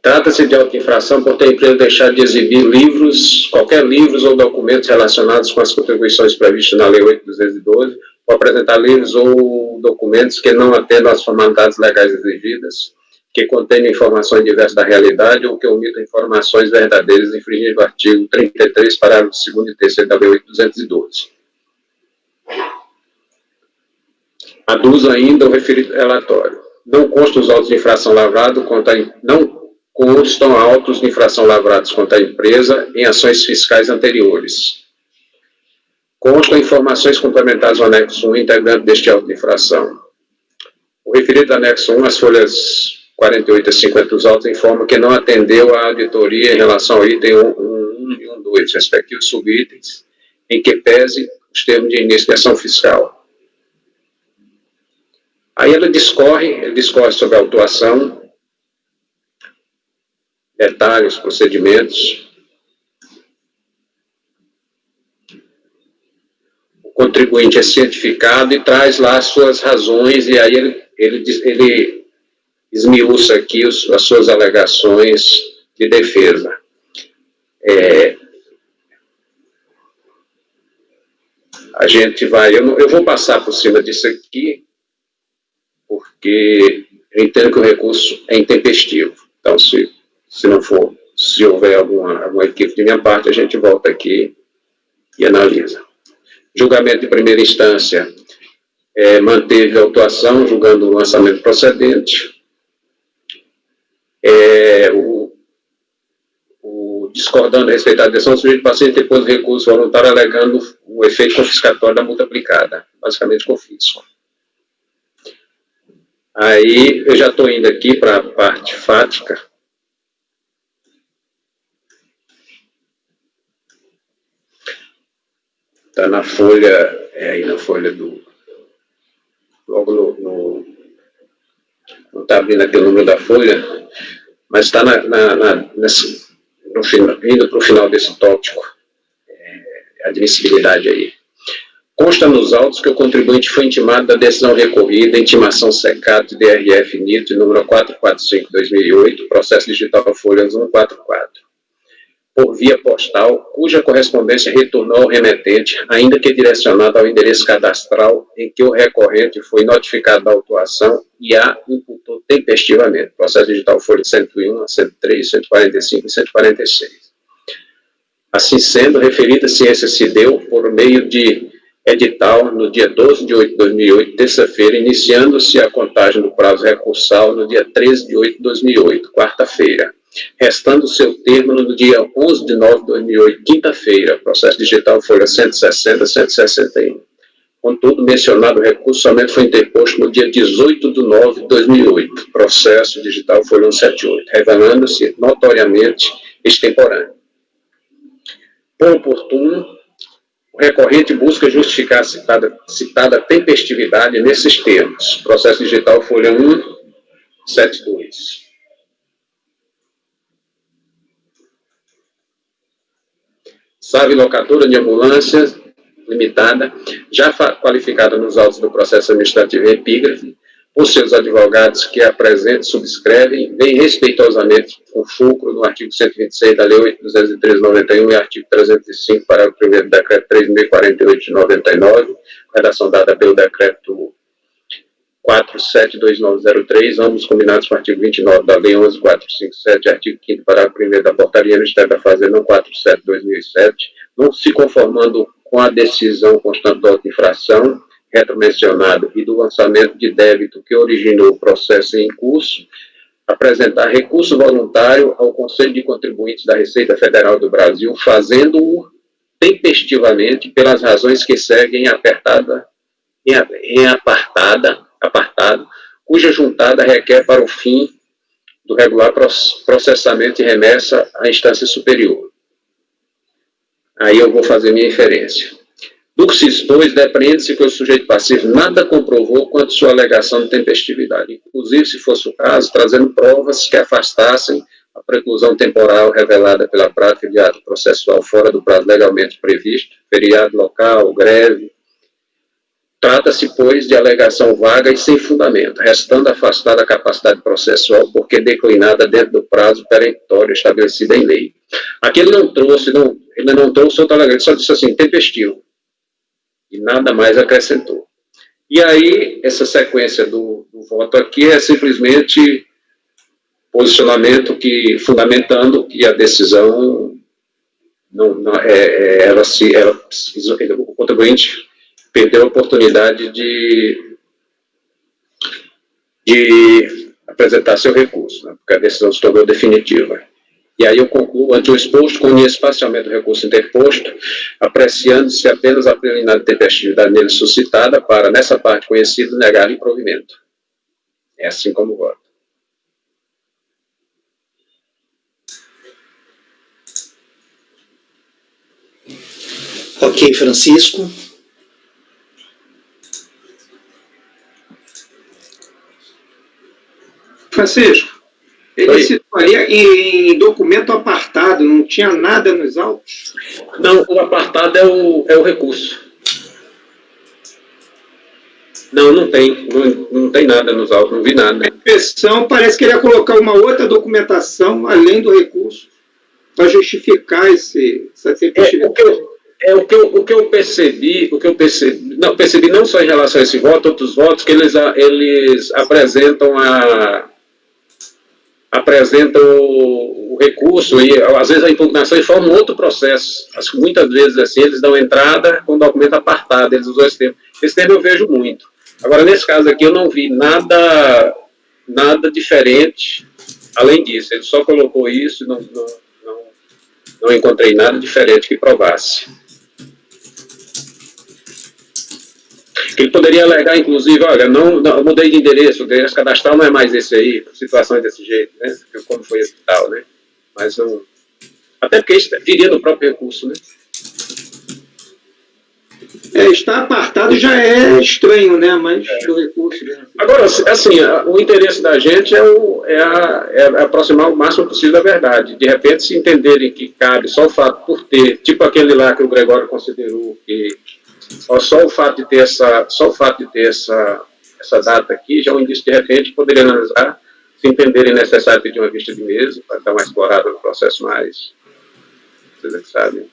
Trata-se de auto-infração por ter a empresa deixado de exibir livros, qualquer livros ou documentos relacionados com as contribuições previstas na Lei 8.212, ou apresentar livros ou documentos que não atendam às formalidades legais exigidas, que contenham informações diversas da realidade ou que omitam informações verdadeiras infringindo o artigo 33, parágrafo 2º e 3º da Lei 8.212. Aduz ainda o referido relatório. Não constam os autos de infração lavrados não constam autos de infração lavrados contra a empresa em ações fiscais anteriores. Constam informações complementares ao anexo 1 integrante deste auto de infração. O referido anexo 1, as folhas 48 a 50 dos autos, informa que não atendeu à auditoria em relação ao item 1 e 1.2, respectivos subitens, em que pese os termos de início de ação fiscal. Aí ele discorre sobre a autuação, detalhe os procedimentos, o contribuinte é cientificado e traz lá as suas razões, e aí ele esmiuça aqui as suas alegações de defesa. A gente vai, eu vou passar por cima disso aqui, porque eu entendo que o recurso é intempestivo. Então, se houver algum equívoco de minha parte, a gente volta aqui e analisa. Julgamento de primeira instância manteve a autuação, julgando o lançamento procedente. Discordando a respeito da decisão, o sujeito paciente depois do recurso voluntário alegando o efeito confiscatório da multa aplicada, basicamente confisco. Aí, eu já estou indo aqui para a parte fática. Está na folha, aí na folha do... Logo não está abrindo aqui o número da folha, mas está indo para o final desse tópico, admissibilidade aí. Consta nos autos que o contribuinte foi intimado da decisão recorrida, intimação SECAT DRF-NIT, número 445/2008, processo digital folha 144, por via postal, cuja correspondência retornou ao remetente, ainda que direcionada ao endereço cadastral em que o recorrente foi notificado da autuação e a imputou tempestivamente. Processo digital folha 101, 103, 145 e 146. Assim sendo, referida ciência se deu por meio de edital no dia 12 de 8 de 2008, terça-feira, iniciando-se a contagem do prazo recursal no dia 13 de 8 de 2008, quarta-feira, restando seu termo no dia 11 de 9 de 2008, quinta-feira, processo digital folha 160, 161. Contudo, mencionado recurso somente foi interposto no dia 18 de 9 de 2008, processo digital folha 178, revelando-se notoriamente extemporâneo. Por oportuno, o recorrente busca justificar a citada tempestividade nesses termos. Processo digital folha 172. SAV Locadora de Ambulâncias Limitada, já qualificada nos autos do processo administrativo em epígrafe, por seus advogados que apresentam, subscrevem, vem respeitosamente com fulcro no artigo 126 da Lei 8.213/91 e artigo 305, parágrafo 1º do Decreto 3.048 de 99, redação dada pelo Decreto 472903, ambos combinados com o artigo 29 da Lei 11.457, artigo 5º, parágrafo 1º da Portaria Ministério da Fazenda 147/2007, não se conformando com a decisão constante da infração retromencionado e do lançamento de débito que originou o processo em curso, apresentar recurso voluntário ao Conselho de Contribuintes da Receita Federal do Brasil, fazendo-o tempestivamente pelas razões que seguem apartado, cuja juntada requer para o fim do regular processamento e remessa à instância superior. Aí eu vou fazer minha inferência. Do que se expôs, depreende-se que o sujeito passivo nada comprovou quanto sua alegação de tempestividade, inclusive, se fosse o caso, trazendo provas que afastassem a preclusão temporal revelada pela prática de ato processual fora do prazo legalmente previsto, feriado local, greve. Trata-se, pois, de alegação vaga e sem fundamento, restando afastada a capacidade processual porque declinada dentro do prazo perentório estabelecido em lei. Aqui ele não trouxe outra alegação, ele só disse assim, tempestivo. E nada mais acrescentou. E aí, essa sequência do voto aqui é simplesmente posicionamento fundamentando que a decisão, o contribuinte perdeu a oportunidade de apresentar seu recurso, né, porque a decisão se tornou definitiva. E aí eu concluo, ante o exposto, conheço parcialmente o recurso interposto, apreciando-se apenas a preliminar de tempestividade nele suscitada para, nessa parte conhecida, negar-lhe provimento. É assim como voto. Ok, Francisco. Francisco, ele citou ali em documento apartado, não tinha nada nos autos? Não, o apartado é o recurso. Não tem. Não tem nada nos autos, não vi nada. A impressão parece que ele ia colocar uma outra documentação, além do recurso, para justificar essa tempestividade. O que eu percebi não só em relação a esse voto, outros votos que eles apresentam o recurso e, às vezes, a impugnação e formam outro processo. Acho que muitas vezes, assim, eles dão entrada com o documento apartado, eles usam esse termo. Esse termo eu vejo muito. Agora, nesse caso aqui, eu não vi nada diferente além disso. Ele só colocou isso e não encontrei nada diferente que provasse. Ele poderia alegar, inclusive, olha, eu mudei de endereço, o endereço cadastral não é mais esse aí, por situações desse jeito, né? Como foi esse tal, né? Mas até porque isso viria no próprio recurso, né? Estar apartado já é estranho, né? Mas do recurso. Né? Agora, assim, o interesse da gente é aproximar o máximo possível da verdade. De repente, se entenderem que cabe só o fato por ter, tipo aquele lá que o Gregório considerou, que só o fato de ter essa data aqui, já é um indício, de repente, poderia analisar, se entenderem necessário pedir uma vista de mesa, para dar uma explorada no processo mais, vocês sabem.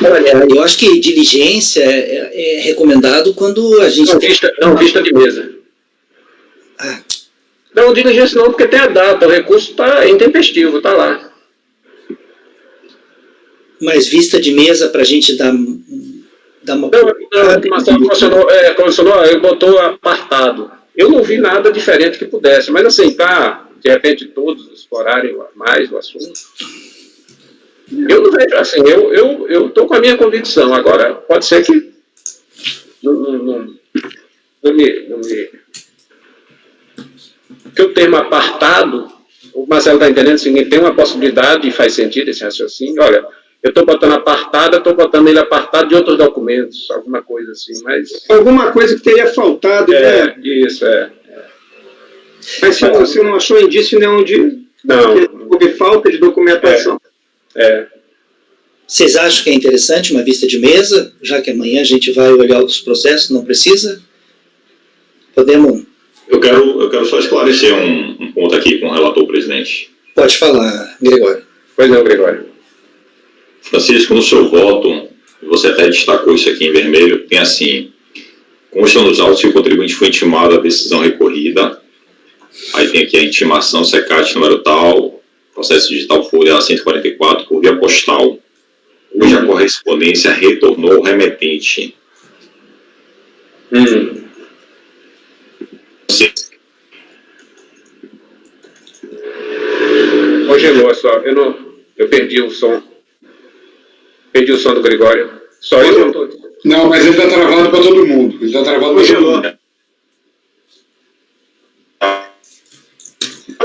Olha, eu acho que diligência é recomendado quando a gente... Vista de mesa. Ah. Não, diligência não, porque tem a data, o recurso está intempestivo, está lá. Mas vista de mesa para a gente dar uma... Não, Marcelo condicionou, ele botou apartado. Eu não vi nada diferente que pudesse, mas assim, tá, de repente todos explorarem mais o assunto. Eu não vejo assim, eu estou com a minha convicção. Agora, pode ser que que o termo apartado, o Marcelo está entendendo o seguinte, tem uma possibilidade e faz sentido esse raciocínio. Olha, eu estou botando apartado, eu estou botando ele apartado de outros documentos, alguma coisa assim, mas... Alguma coisa que teria faltado, né? Isso, Mas se você não achou indício nenhum de... Não. Houve falta de documentação. Vocês acham que é interessante uma vista de mesa, já que amanhã a gente vai olhar os processos, não precisa? Podemos... Eu quero só esclarecer um ponto aqui com o relator presidente. Pode falar, Gregório. Pois não, Gregório. Francisco, no seu voto, você até destacou isso aqui em vermelho, tem assim, consta nos autos que o contribuinte foi intimado à decisão recorrida, aí tem aqui a intimação SECAT número tal, processo digital folha 144 por via postal, cuja correspondência retornou ao remetente. Congelou só, eu perdi o som. Perdi o som do Gregório. Só eu não tô. Não, mas ele está travado para todo mundo. Ele está travado para todo mundo.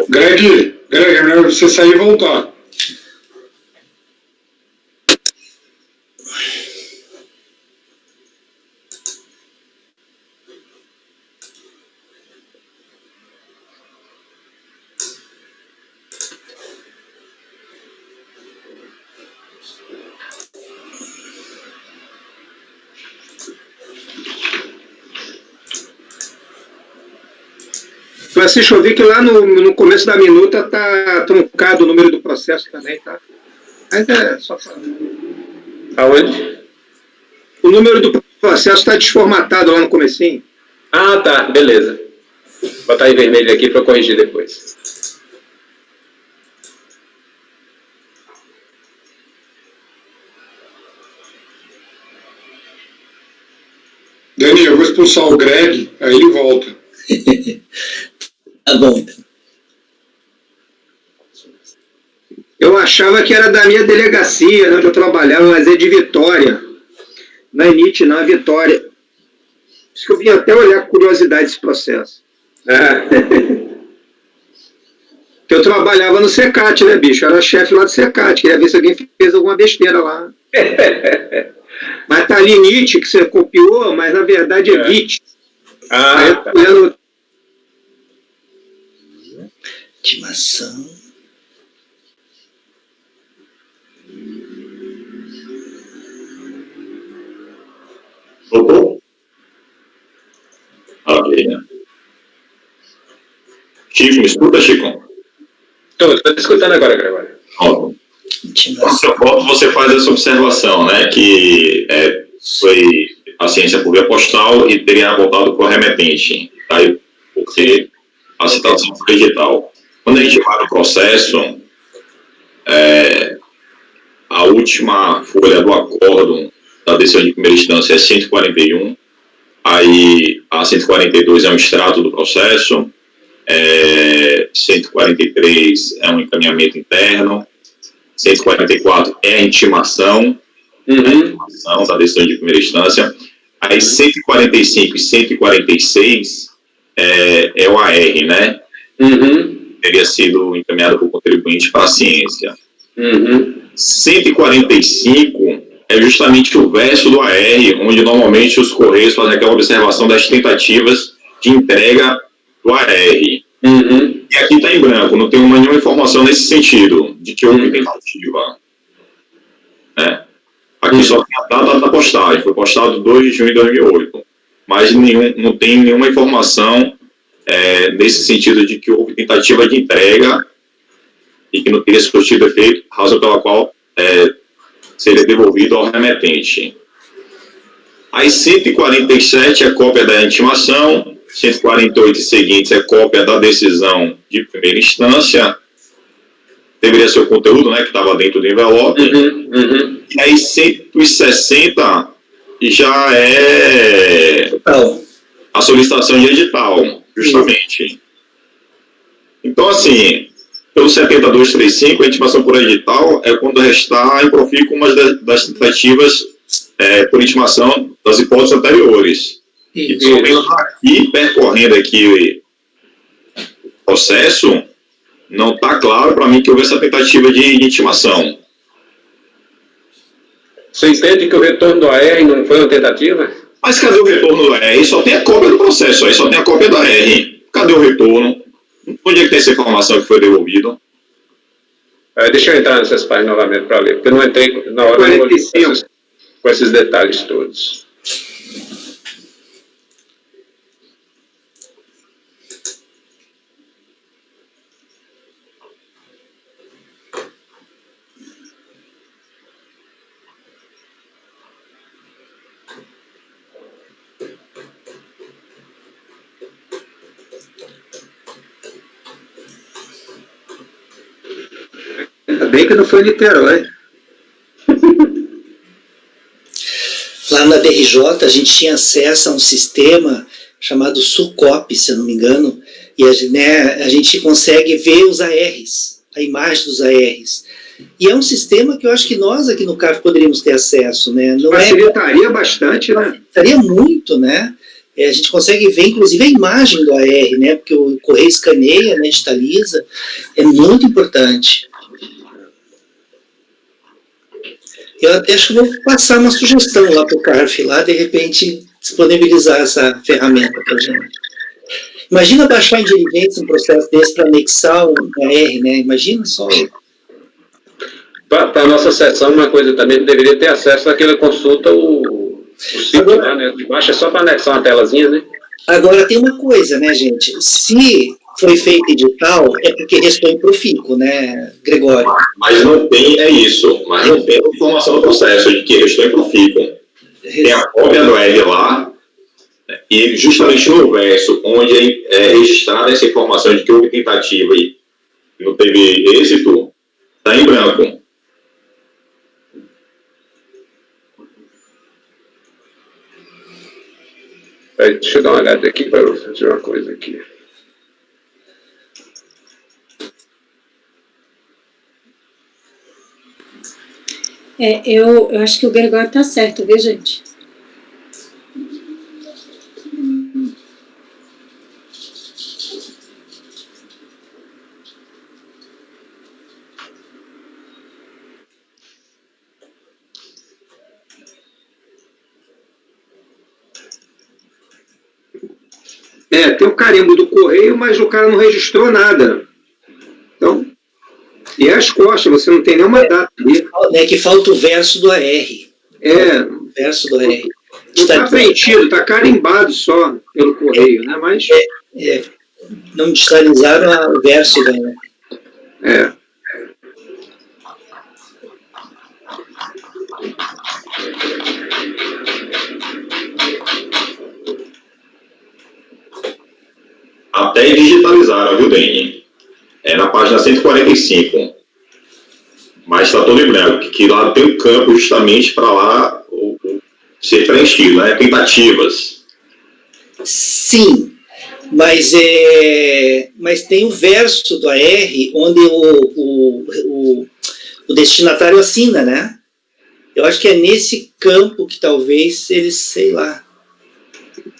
Greg, é melhor você sair e voltar. Francisco, eu vi que lá no começo da minuta está truncado o número do processo também, tá? Mas é só falar. Aonde? O número do processo está desformatado lá no comecinho. Ah, tá, beleza. Vou botar em vermelho aqui para corrigir depois. Dani, eu vou expulsar o Greg, aí ele volta. Tá bom, então. Eu achava que era da minha delegacia, né, onde eu trabalhava, mas é de Vitória. Não é NIT, não, é Vitória. Acho que eu vim até olhar com curiosidade esse processo. Eu trabalhava no SECAT, né, bicho? Eu era chefe lá do SECAT, queria ver se alguém fez alguma besteira lá. Mas tá ali NIT, que você copiou, mas na verdade é VIT. Aí eu tô olhando... Intimação. Voltou? Maravilha. Chico, me escuta, Chico? Estou escutando agora, Gregório. Ótimo. No seu voto, você faz essa observação, né, que foi a ciência por via postal e teria voltado para o remetente, tá? Porque a citação foi digital. Quando a gente vai no processo, a última folha do acórdão da decisão de primeira instância é 141, aí a 142 é um extrato do processo, 143 é um encaminhamento interno, 144 é a intimação, da decisão de primeira instância, aí 145 e 146 é o AR, né? Teria sido encaminhado por contribuinte para a ciência. 145 é justamente o verso do AR, onde normalmente os Correios fazem aquela observação das tentativas de entrega do AR. Uhum. E aqui está em branco, não tem nenhuma informação nesse sentido, de que houve tentativa. Aqui só tem a data da postagem, foi postado 2 de junho de 2008, mas não tem nenhuma informação nesse sentido de que houve tentativa de entrega e que não teria surtido efeito, razão pela qual seria devolvido ao remetente. Aí 147 é cópia da intimação, 148 e seguintes é cópia da decisão de primeira instância, deveria ser o conteúdo, né, que estava dentro do envelope. Uhum. E aí 160 já é a solicitação de edital, justamente. Então, assim, pelo 7235, a intimação por edital é quando restar em profícuo uma das tentativas por intimação das hipóteses anteriores. E pelo menos aqui, percorrendo aqui o processo, não está claro para mim que houve essa tentativa de intimação. Você entende que o retorno do AR não foi uma tentativa? Mas cadê o retorno do AR? Só tem a cópia do processo, aí só tem a cópia do AR. Cadê o retorno? Onde é que tem essa informação que foi devolvida? Deixa eu entrar nessas páginas novamente para ler, porque eu não entrei na hora com esses detalhes todos. Ainda bem que não foi Niterói. Lá na DRJ, a gente tinha acesso a um sistema chamado SUCOP, se eu não me engano, e a gente consegue ver os ARs, a imagem dos ARs. E é um sistema que eu acho que nós aqui no CAF poderíamos ter acesso, né? Não facilitaria bastante, né? Facilitaria muito, né? A gente consegue ver, inclusive, a imagem do AR, né? Porque o correio escaneia, né, digitaliza, é muito importante. Eu até acho que vou passar uma sugestão lá para o CARF, lá, de repente, disponibilizar essa ferramenta para a gente. Imagina baixar em diligência um processo desse para anexar um AR, né? Imagina só. Para a nossa sessão, uma coisa também, deveria ter acesso àquela consulta, o sítio, agora, né? De baixo é só para anexar uma telazinha, né? Agora tem uma coisa, né, gente? Se foi feito edital, é porque restou em profícuo, né, Gregório? Mas não tem, mas não tem informação do processo de que restou em profícuo. Tem a cópia do R lá, e justamente no verso onde é registrada essa informação de que houve tentativa e não teve êxito, está em branco. Deixa eu dar uma olhada aqui para eu fazer uma coisa aqui. Eu acho que o Gregório tá certo, viu, gente? Tem o carimbo do correio, mas o cara não registrou nada. Então, e as costas, você não tem nenhuma data ali. É que falta o verso do AR. O verso do AR. Não está preenchido, está carimbado só pelo correio, né? Mas não digitalizaram o verso do AR. Até digitalizaram, viu, Deni? Na página 145. Mas está todo em branco, que lá tem um campo justamente para lá ser preenchido, né? Tentativas. Sim, mas tem o verso do AR onde o destinatário assina, né? Eu acho que é nesse campo que talvez eles, sei lá.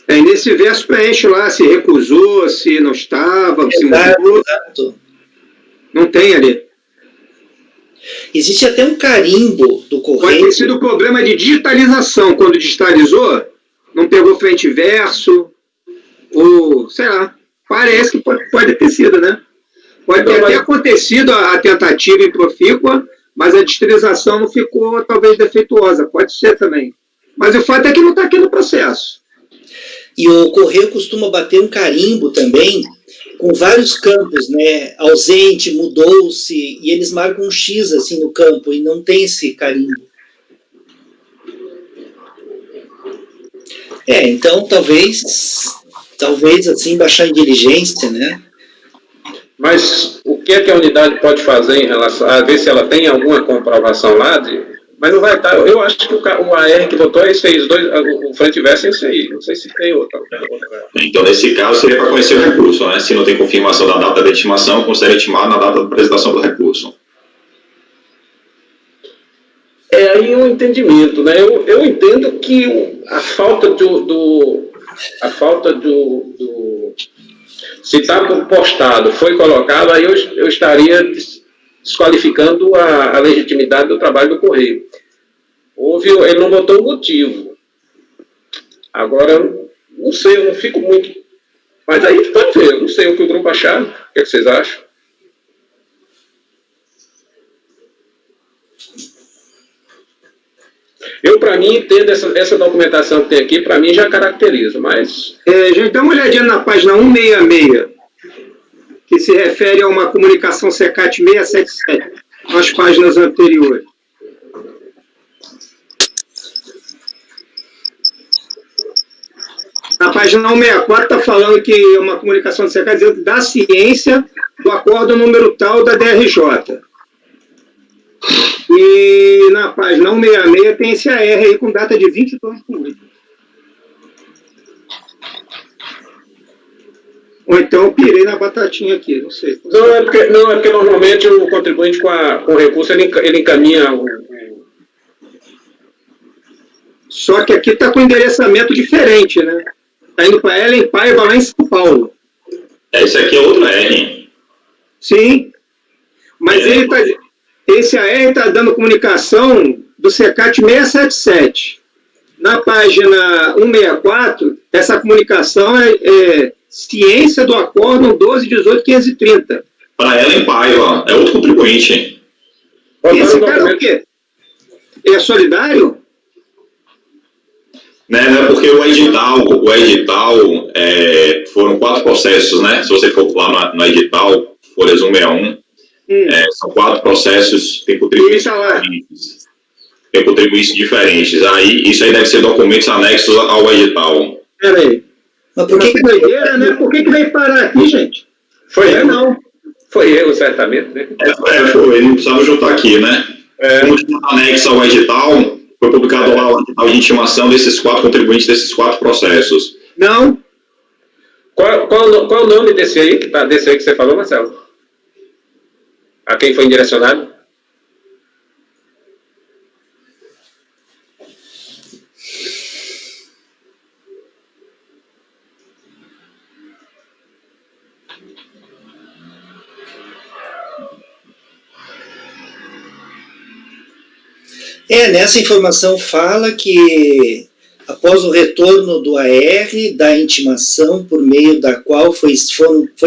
Nesse verso preenche lá se recusou, se não estava, se mudou. Exato. Não tem ali. Existe até um carimbo do Pode correio. ter sido problema de digitalização. Quando digitalizou, não pegou frente e verso, ou, sei lá, parece que pode ter sido, né? Pode ter até acontecido a tentativa improfícua, mas a digitalização não ficou, talvez, defeituosa. Pode ser também. Mas o fato é que não está aqui no processo. E o correio costuma bater um carimbo também, com vários campos, né? Ausente, mudou-se, e eles marcam um X assim no campo, e não tem esse carimbo. Então talvez assim baixar em diligência, né? Mas o que é que a unidade pode fazer em relação a ver se ela tem alguma comprovação lá mas não vai estar. Eu acho que o AR que votou é isso aí, o frente e verso é isso aí. Não sei se tem outra. Então, nesse caso, seria para conhecer o recurso, né? Se não tem confirmação da data da intimação, considera intimado na data da apresentação do recurso. É aí um entendimento, né? Eu entendo que a falta do se está postado, foi colocado, aí eu estaria desqualificando a legitimidade do trabalho do Correio. Ele não botou o motivo. Agora, não sei, eu não fico muito... Mas aí pode ver, eu não sei o que o grupo achar. O que é que vocês acham? Eu, para mim, entendo essa documentação que tem aqui, para mim já caracteriza, mas... gente, dá uma olhadinha na página 166, que se refere a uma comunicação CECAT 677, nas páginas anteriores. Na página 164 está falando que é uma comunicação do CECAT dizendo da ciência do acordo número tal da DRJ. E na página 166 tem esse AR aí com data de 22/8. Ou então eu pirei na batatinha aqui, não sei. Não, é porque normalmente o contribuinte com o recurso ele encaminha Só que aqui está com endereçamento diferente, né? Está indo para Ellen Paiva, lá em São Paulo. Esse aqui é outro R. Sim, mas esse AR está dando comunicação do CECAT 677. Na página 164, essa comunicação é ciência do acórdão 12.18.530. Para Ellen Paiva, é outro contribuinte. Esse cara é o quê? É solidário? Não é porque o edital foram 4 processos, né? Se você for lá no edital, folha 161, são 4 processos, tem contribuintes diferentes. Tem contribuintes diferentes. Isso aí deve ser documentos anexos ao edital. Peraí. Mas por que doideira, né? Por que veio parar aqui, gente? Não. Foi erro, certamente, né? Foi, não precisava juntar aqui, né? Como anexo ao edital, foi publicado lá o edital de intimação desses 4 contribuintes desses 4 processos. Não. Qual o nome desse aí que você falou, Marcelo? A quem foi direcionado? Nessa informação fala que após o retorno do AR, da intimação por meio da qual foi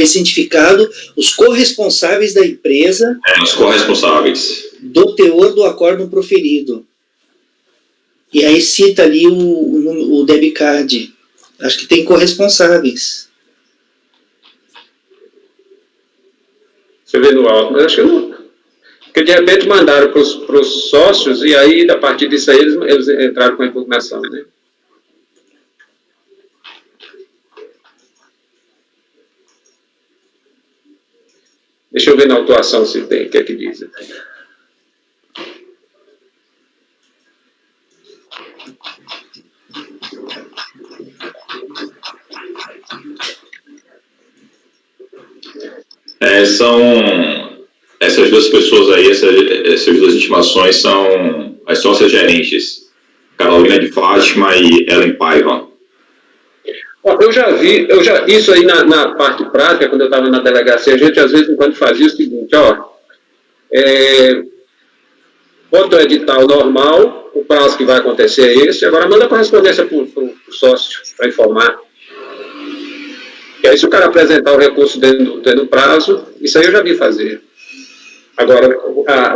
cientificado os corresponsáveis da empresa os corresponsáveis do teor do acórdão proferido. E aí cita ali o debicad. Acho que tem corresponsáveis. Você vê no alto, mas acho que não. Porque de repente mandaram para os sócios e aí, a partir disso aí, eles entraram com a impugnação, né? Deixa eu ver na autuação se tem, o que é que diz. São essas 2 pessoas aí, essas 2 intimações são as sócias gerentes, Carolina de Fátima e Ellen Paiva. Eu já vi isso aí na parte prática, quando eu estava na delegacia, a gente às vezes quando fazia o seguinte, bota o edital normal, o prazo que vai acontecer é esse, agora manda correspondência para o sócio, para informar. E aí, se o cara apresentar o recurso dentro do prazo, isso aí eu já vi fazer. Agora,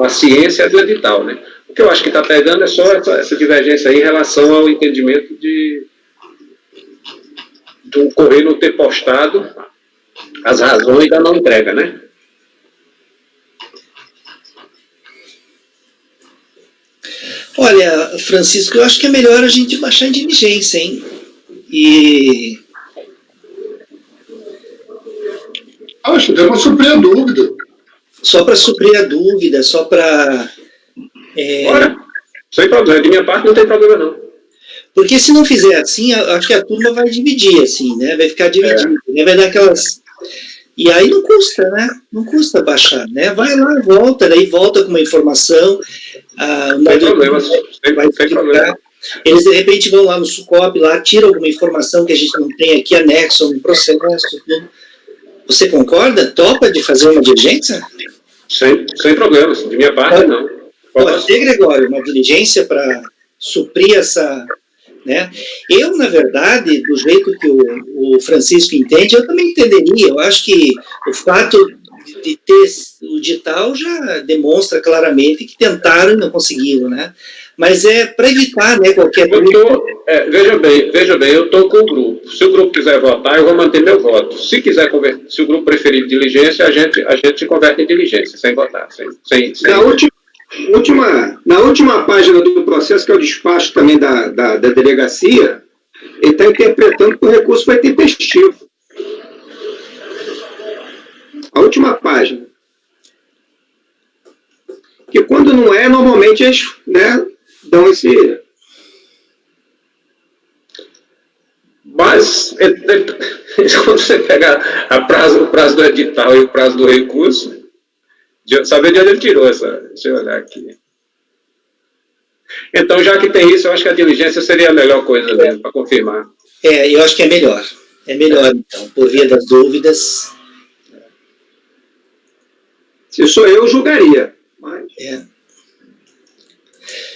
a ciência é do edital, né? O que eu acho que está pegando é só essa divergência aí em relação ao entendimento do Correio não ter postado as razões da não entrega, né? Olha, Francisco, eu acho que é melhor a gente baixar em diligência, hein? E... Acho, deu para suprir a dúvida. só para suprir a dúvida, só para... Olha, sem problema, de minha parte não tem problema não. Porque se não fizer assim, acho que a turma vai dividir, assim, né? Vai ficar dividida, né? Vai dar aquelas... E aí não custa, né? Não custa baixar, né? Vai lá, volta, daí volta com uma informação. Sem problema, sem problema. Eles, de repente, vão lá no Sucop, lá, tiram alguma informação que a gente não tem aqui, anexam no processo. Tudo. Você concorda? Topa de fazer uma diligência? Sem problemas, de minha parte não. Pode ter, Gregório, uma diligência para suprir essa... Né? Eu, na verdade, do jeito que o Francisco entende, eu também entenderia. Eu acho que o fato de ter o digital já demonstra claramente que tentaram e não conseguiram, né? Mas é para evitar, né, qualquer coisa. Veja bem, eu estou com o grupo. Se o grupo quiser votar, eu vou manter meu voto. Se quiser converter, se o grupo preferir diligência, a gente se converte em diligência, sem votar. Na última página do processo, que é o despacho também da delegacia, ele está interpretando que o recurso foi tempestivo. A última página. Que quando não é, normalmente eles, né, dão esse... Mas, quando você pega o prazo do edital e o prazo do recurso, saber de onde ele tirou essa... Deixa eu olhar aqui. Então, já que tem isso, eu acho que a diligência seria a melhor coisa mesmo, para confirmar. Eu acho que é melhor. É melhor, então, por via das dúvidas. Se sou eu, julgaria. Mas...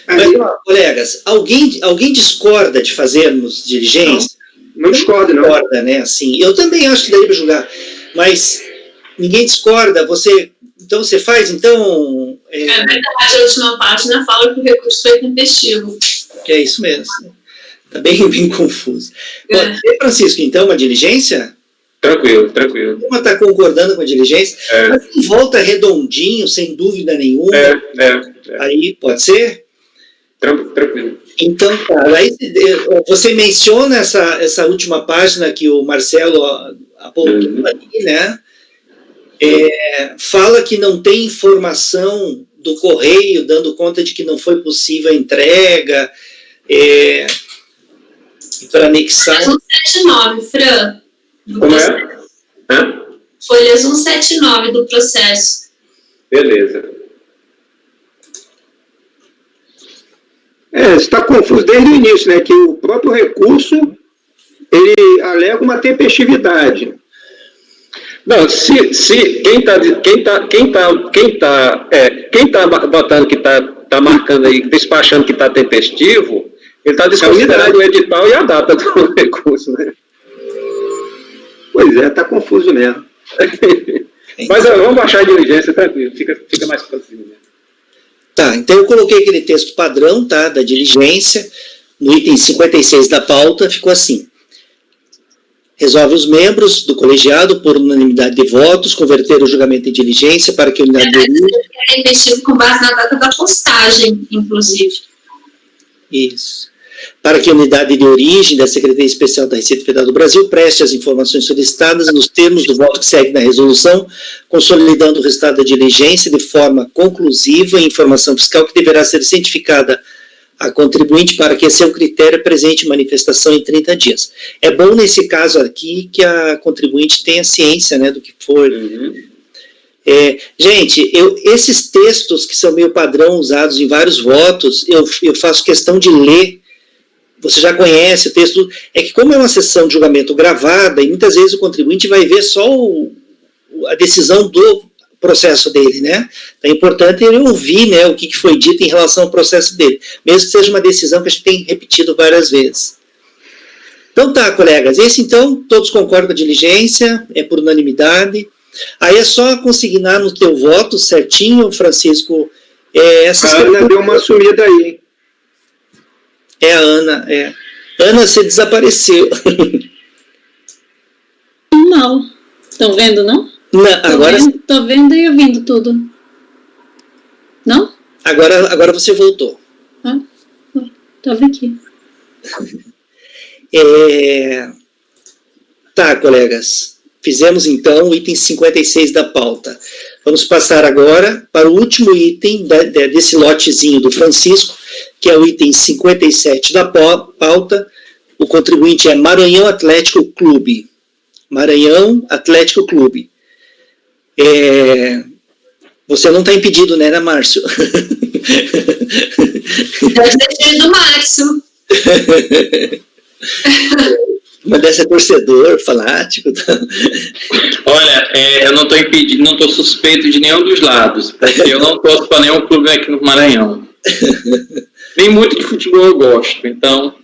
Mas, colegas, alguém discorda de fazermos diligência? Não discordo, não. Discorda, né? Assim, eu também acho que daria para julgar. Mas ninguém discorda. Então você faz, então... É verdade, a última página fala que o recurso foi tempestivo. É isso mesmo. Está bem confuso. Pode ser, Francisco, então, uma diligência? Tranquilo. Uma está concordando com a diligência, mas em volta redondinho, sem dúvida nenhuma. Aí, pode ser? Tranquilo. Então, cara, aí você menciona essa última página que o Marcelo apontou ali, né? Fala que não tem informação do correio dando conta de que não foi possível a entrega, para anexar... Folhas 179, Fran. Como é? Folhas 179 do processo. Beleza. Está confuso desde o início, né? Que o próprio recurso, ele alega uma tempestividade. Não, se quem tá botando que tá marcando aí, despachando que tá tempestivo, ele está desconsiderando o edital e a data do recurso, né? Pois é, está confuso mesmo. Mas vamos baixar a diligência, tranquilo, fica mais tranquilo mesmo. Tá, então eu coloquei aquele texto padrão, tá, da diligência, no item 56 da pauta, ficou assim: resolve os membros do colegiado, por unanimidade de votos, converter o julgamento em diligência para que a unidade de origem... É investido com base na data da postagem, inclusive. Isso. Para que a unidade de origem da Secretaria Especial da Receita Federal do Brasil preste as informações solicitadas nos termos do voto que segue na resolução, consolidando o resultado da diligência de forma conclusiva em informação fiscal que deverá ser cientificada a contribuinte para que, a seu critério, apresente manifestação em 30 dias. É bom, nesse caso aqui, que a contribuinte tenha ciência, né, do que for. Gente, esses textos que são meio padrão, usados em vários votos, eu faço questão de ler. Você já conhece o texto. É que, como é uma sessão de julgamento gravada, e muitas vezes o contribuinte vai ver só a decisão do processo dele, né? É importante ele ouvir, né, o que foi dito em relação ao processo dele, mesmo que seja uma decisão que a gente tem repetido várias vezes. Então tá, colegas, esse então, todos concordam com a diligência, é por unanimidade. Aí é só consignar no teu voto certinho, Francisco. A Ana deu uma sumida aí. A Ana, Ana, você desapareceu. Mal. Estão vendo, não? Não, agora... Tô vendo e ouvindo tudo. Não? Agora você voltou. Ah, tava aqui. Tá, colegas. Fizemos então o item 56 da pauta. Vamos passar agora para o último item desse lotezinho do Francisco, que é o item 57 da pauta. O contribuinte é Maranhão Atlético Clube. Maranhão Atlético Clube. Você não está impedido, né, Márcio? Deve ter sido do Márcio. Mas deve ser torcedor, fanático. Tá? Olha, eu não estou impedido, não estou suspeito de nenhum dos lados, porque eu não torço para nenhum clube aqui no Maranhão. Nem muito de futebol eu gosto, então...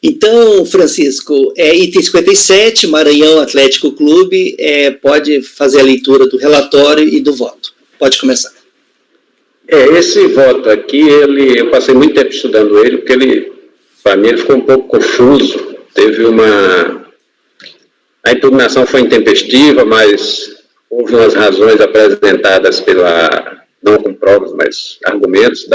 Então, Francisco, item 57, Maranhão Atlético Clube, pode fazer a leitura do relatório e do voto. Pode começar. Esse voto aqui, eu passei muito tempo estudando ele, porque para mim, ele ficou um pouco confuso. A impugnação foi intempestiva, mas houve umas razões apresentadas não com provas, mas argumentos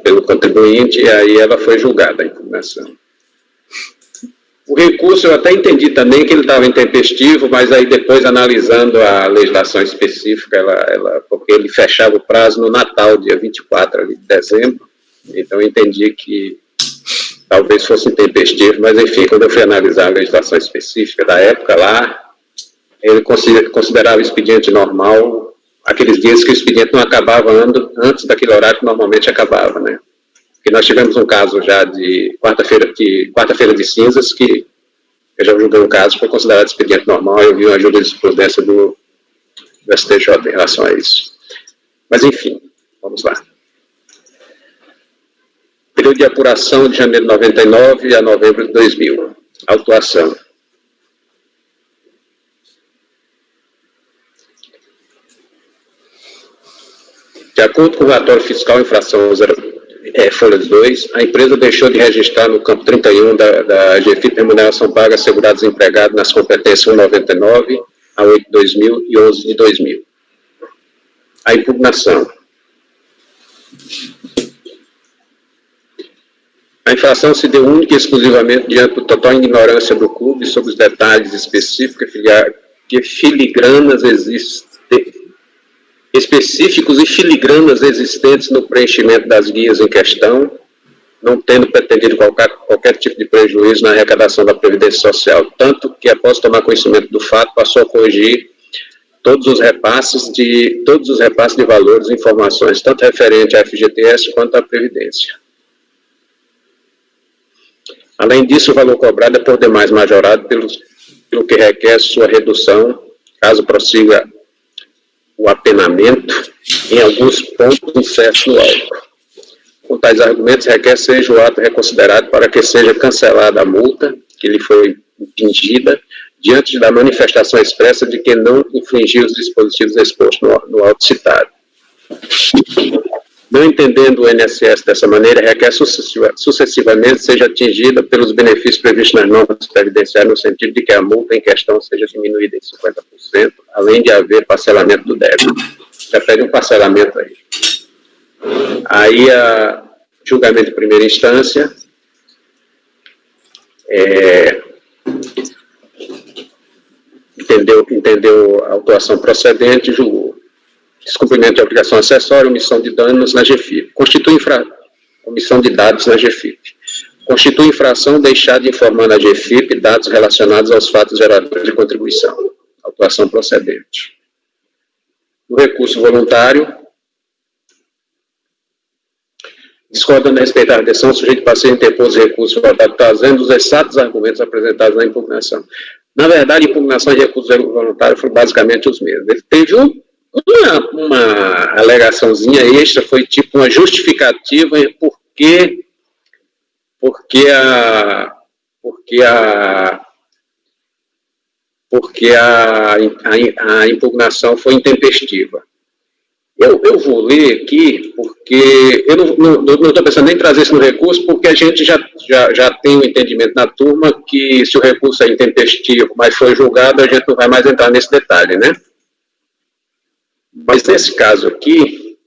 pelo contribuinte, e aí ela foi julgada, a impugnação. O recurso, eu até entendi também que ele estava intempestivo, mas aí depois, analisando a legislação específica, porque ele fechava o prazo no Natal, dia 24 de dezembro, então eu entendi que talvez fosse intempestivo, mas enfim, quando eu fui analisar a legislação específica da época lá, ele considerava o expediente normal aqueles dias que o expediente não acabava antes daquele horário que normalmente acabava, né? Porque nós tivemos um caso já de quarta-feira de cinzas, que eu já julguei um caso, foi considerado expediente normal, eu vi uma jurisprudência do STJ em relação a isso. Mas enfim, vamos lá. Período de apuração de janeiro de 99 a novembro de 2000. Autuação. De acordo com o relatório fiscal infração folha 2, a empresa deixou de registrar no campo 31 da GFIP remuneração paga a segurados empregados nas competências 199 a 8 de 2000 e 11 de 2000. A impugnação. A infração se deu única e exclusivamente diante da total ignorância do clube sobre os detalhes específicos específicos e filigranas existentes no preenchimento das guias em questão, não tendo pretendido qualquer tipo de prejuízo na arrecadação da Previdência Social, tanto que, após tomar conhecimento do fato, passou a corrigir todos os repasses de valores e informações, tanto referente à FGTS quanto à Previdência. Além disso, o valor cobrado é por demais majorado pelo que requer sua redução, caso prossiga o apenamento em alguns pontos incertos no auto. Com tais argumentos, requer seja o ato reconsiderado para que seja cancelada a multa que lhe foi impingida, diante da manifestação expressa de que não infringiu os dispositivos expostos no auto citado. Não entendendo o INSS dessa maneira, requer sucessivamente seja atingida pelos benefícios previstos nas normas previdenciárias, no sentido de que a multa em questão seja diminuída em 50%, além de haver parcelamento do débito. Já pede um parcelamento aí. Aí, julgamento de primeira instância, entendeu a autuação procedente, julgou. Descumprimento de obrigação acessória, omissão de danos na GFIP. Omissão de dados na GFIP. Constitui infração deixar de informar na GFIP dados relacionados aos fatos geradores de contribuição. Autuação procedente. No recurso voluntário, discordando a respeito da redação, o sujeito passeio interpôs recurso votado trazendo os exatos argumentos apresentados na impugnação. Na verdade, impugnação de recurso voluntário foram basicamente os mesmos. Ele teve uma alegaçãozinha extra, foi tipo uma justificativa porque a impugnação foi intempestiva. Eu vou ler aqui, porque eu não estou pensando nem em trazer isso no recurso, porque a gente já tem um entendimento na turma que se o recurso é intempestivo, mas foi julgado, a gente não vai mais entrar nesse detalhe, né? Mas nesse caso aqui,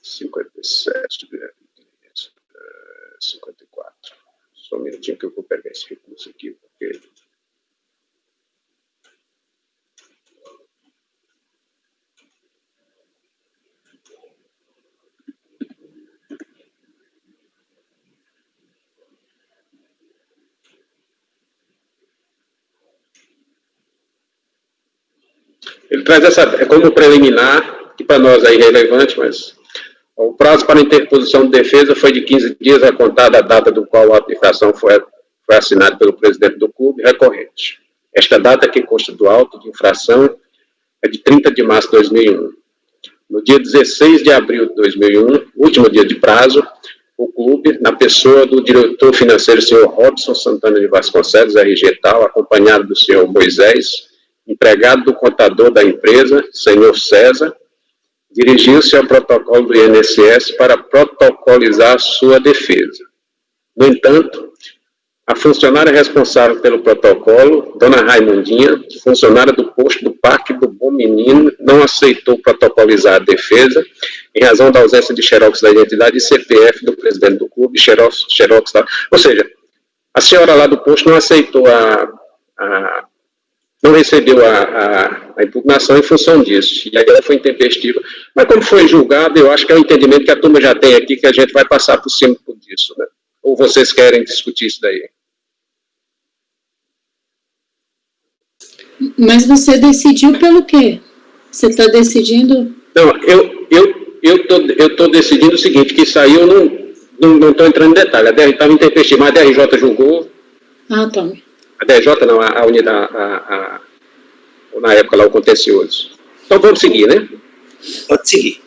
57, 54, só um minutinho que eu vou pegar esse recurso aqui, porque... Ele traz essa como preliminar, que para nós é irrelevante, mas o prazo para interposição de defesa foi de 15 dias a contar da data do qual a aplicação foi assinada pelo presidente do clube recorrente. Esta data que consta do auto de infração é de 30 de março de 2001. No dia 16 de abril de 2001, último dia de prazo, o clube, na pessoa do diretor financeiro, senhor Robson Santana de Vasconcelos, RG tal, acompanhado do senhor Moisés, empregado do contador da empresa, senhor César, dirigiu-se ao protocolo do INSS para protocolizar sua defesa. No entanto, a funcionária responsável pelo protocolo, dona Raimundinha, funcionária do posto do Parque do Bom Menino, não aceitou protocolizar a defesa em razão da ausência de xerox da identidade e CPF do presidente do clube, xerox da... Ou seja, a senhora lá do posto não aceitou não recebeu a impugnação em função disso, e aí ela foi intempestiva. Mas como foi julgado, eu acho que é o entendimento que a turma já tem aqui, que a gente vai passar por cima disso, né? Ou vocês querem discutir isso daí? Mas você decidiu pelo quê? Você está decidindo... Não, eu tô decidindo o seguinte, que isso aí eu não estou entrando em detalhe. A DR estava intempestiva, mas a DRJ julgou... Ah, tá. A DRJ não, a unidade, na época lá, o contencioso. Então vamos seguir, né? Pode seguir.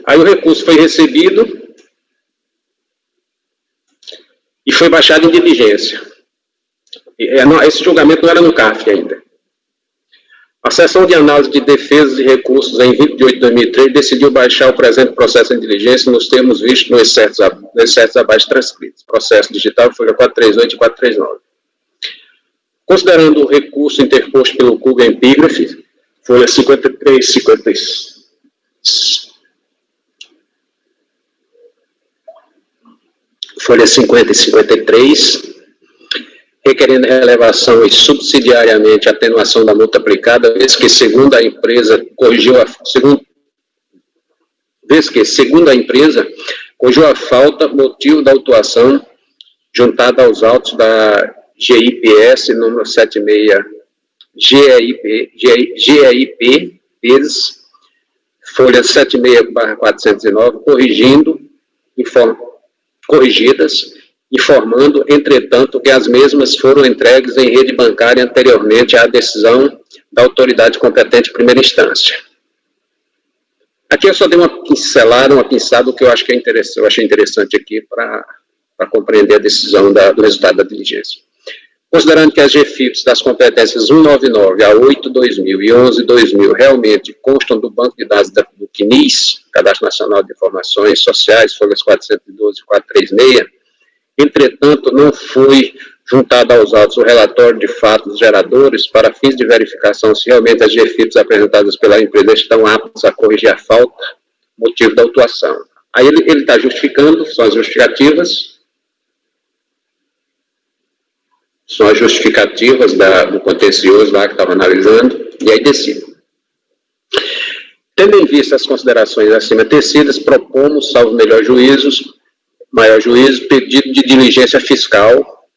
Aí o recurso foi recebido e foi baixado em diligência. Esse julgamento não era no CARF ainda. A Seção de Análise de Defesas e Recursos, em 20 de 8 de 2003, decidiu baixar o presente processo em diligência nos termos vistos nos excertos abaixo transcritos. Processo digital folha 438 e 439. Considerando o recurso interposto pelo Clube Epígrafe, folha 53 e 56. Folha 50 e 53, requerendo relevação e subsidiariamente atenuação da multa aplicada, vez que, segundo a empresa, corrigiu a falta, motivo da autuação, juntada aos autos da GIPS, número 76, GIP, folha 76/409, corrigidas, informando, entretanto, que as mesmas foram entregues em rede bancária anteriormente à decisão da autoridade competente de primeira instância. Aqui eu só dei uma pinçada, que eu acho que é interessante, eu achei interessante aqui para compreender a decisão do resultado da diligência. Considerando que as GFIPs das competências 199 a 8/2000 e 11/2000 realmente constam do banco de dados do CNIS, Cadastro Nacional de Informações Sociais, folhas 412 e 436, entretanto, não foi juntado aos autos o relatório de fatos geradores para fins de verificação se realmente as GFIPs apresentadas pela empresa estão aptas a corrigir a falta, motivo da autuação. Aí ele está justificando, são as justificativas do contencioso lá que estava analisando, e aí decide. Tendo em vista as considerações acima tecidas, propomos, salvo maior juízo, pedido de diligência fiscal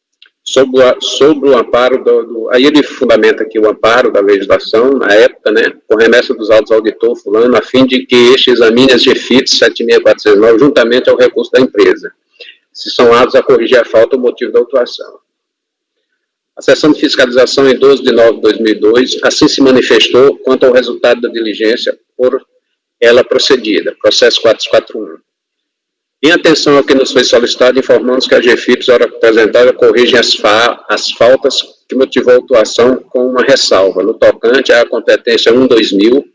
sobre o amparo aí ele fundamenta aqui o amparo da legislação, na época, né, com remessa dos autos ao auditor fulano, a fim de que este examine as GFIPs 7.409 juntamente ao recurso da empresa, se são aptos a corrigir a falta ou motivo da autuação. A seção de fiscalização, em 12 de nove de 2002, assim se manifestou quanto ao resultado da diligência por ela procedida, processo 441. Em atenção ao que nos foi solicitado, informamos que a GFIPS, ora apresentada, corrigem as faltas que motivou a autuação com uma ressalva. No tocante à competência 1/2000,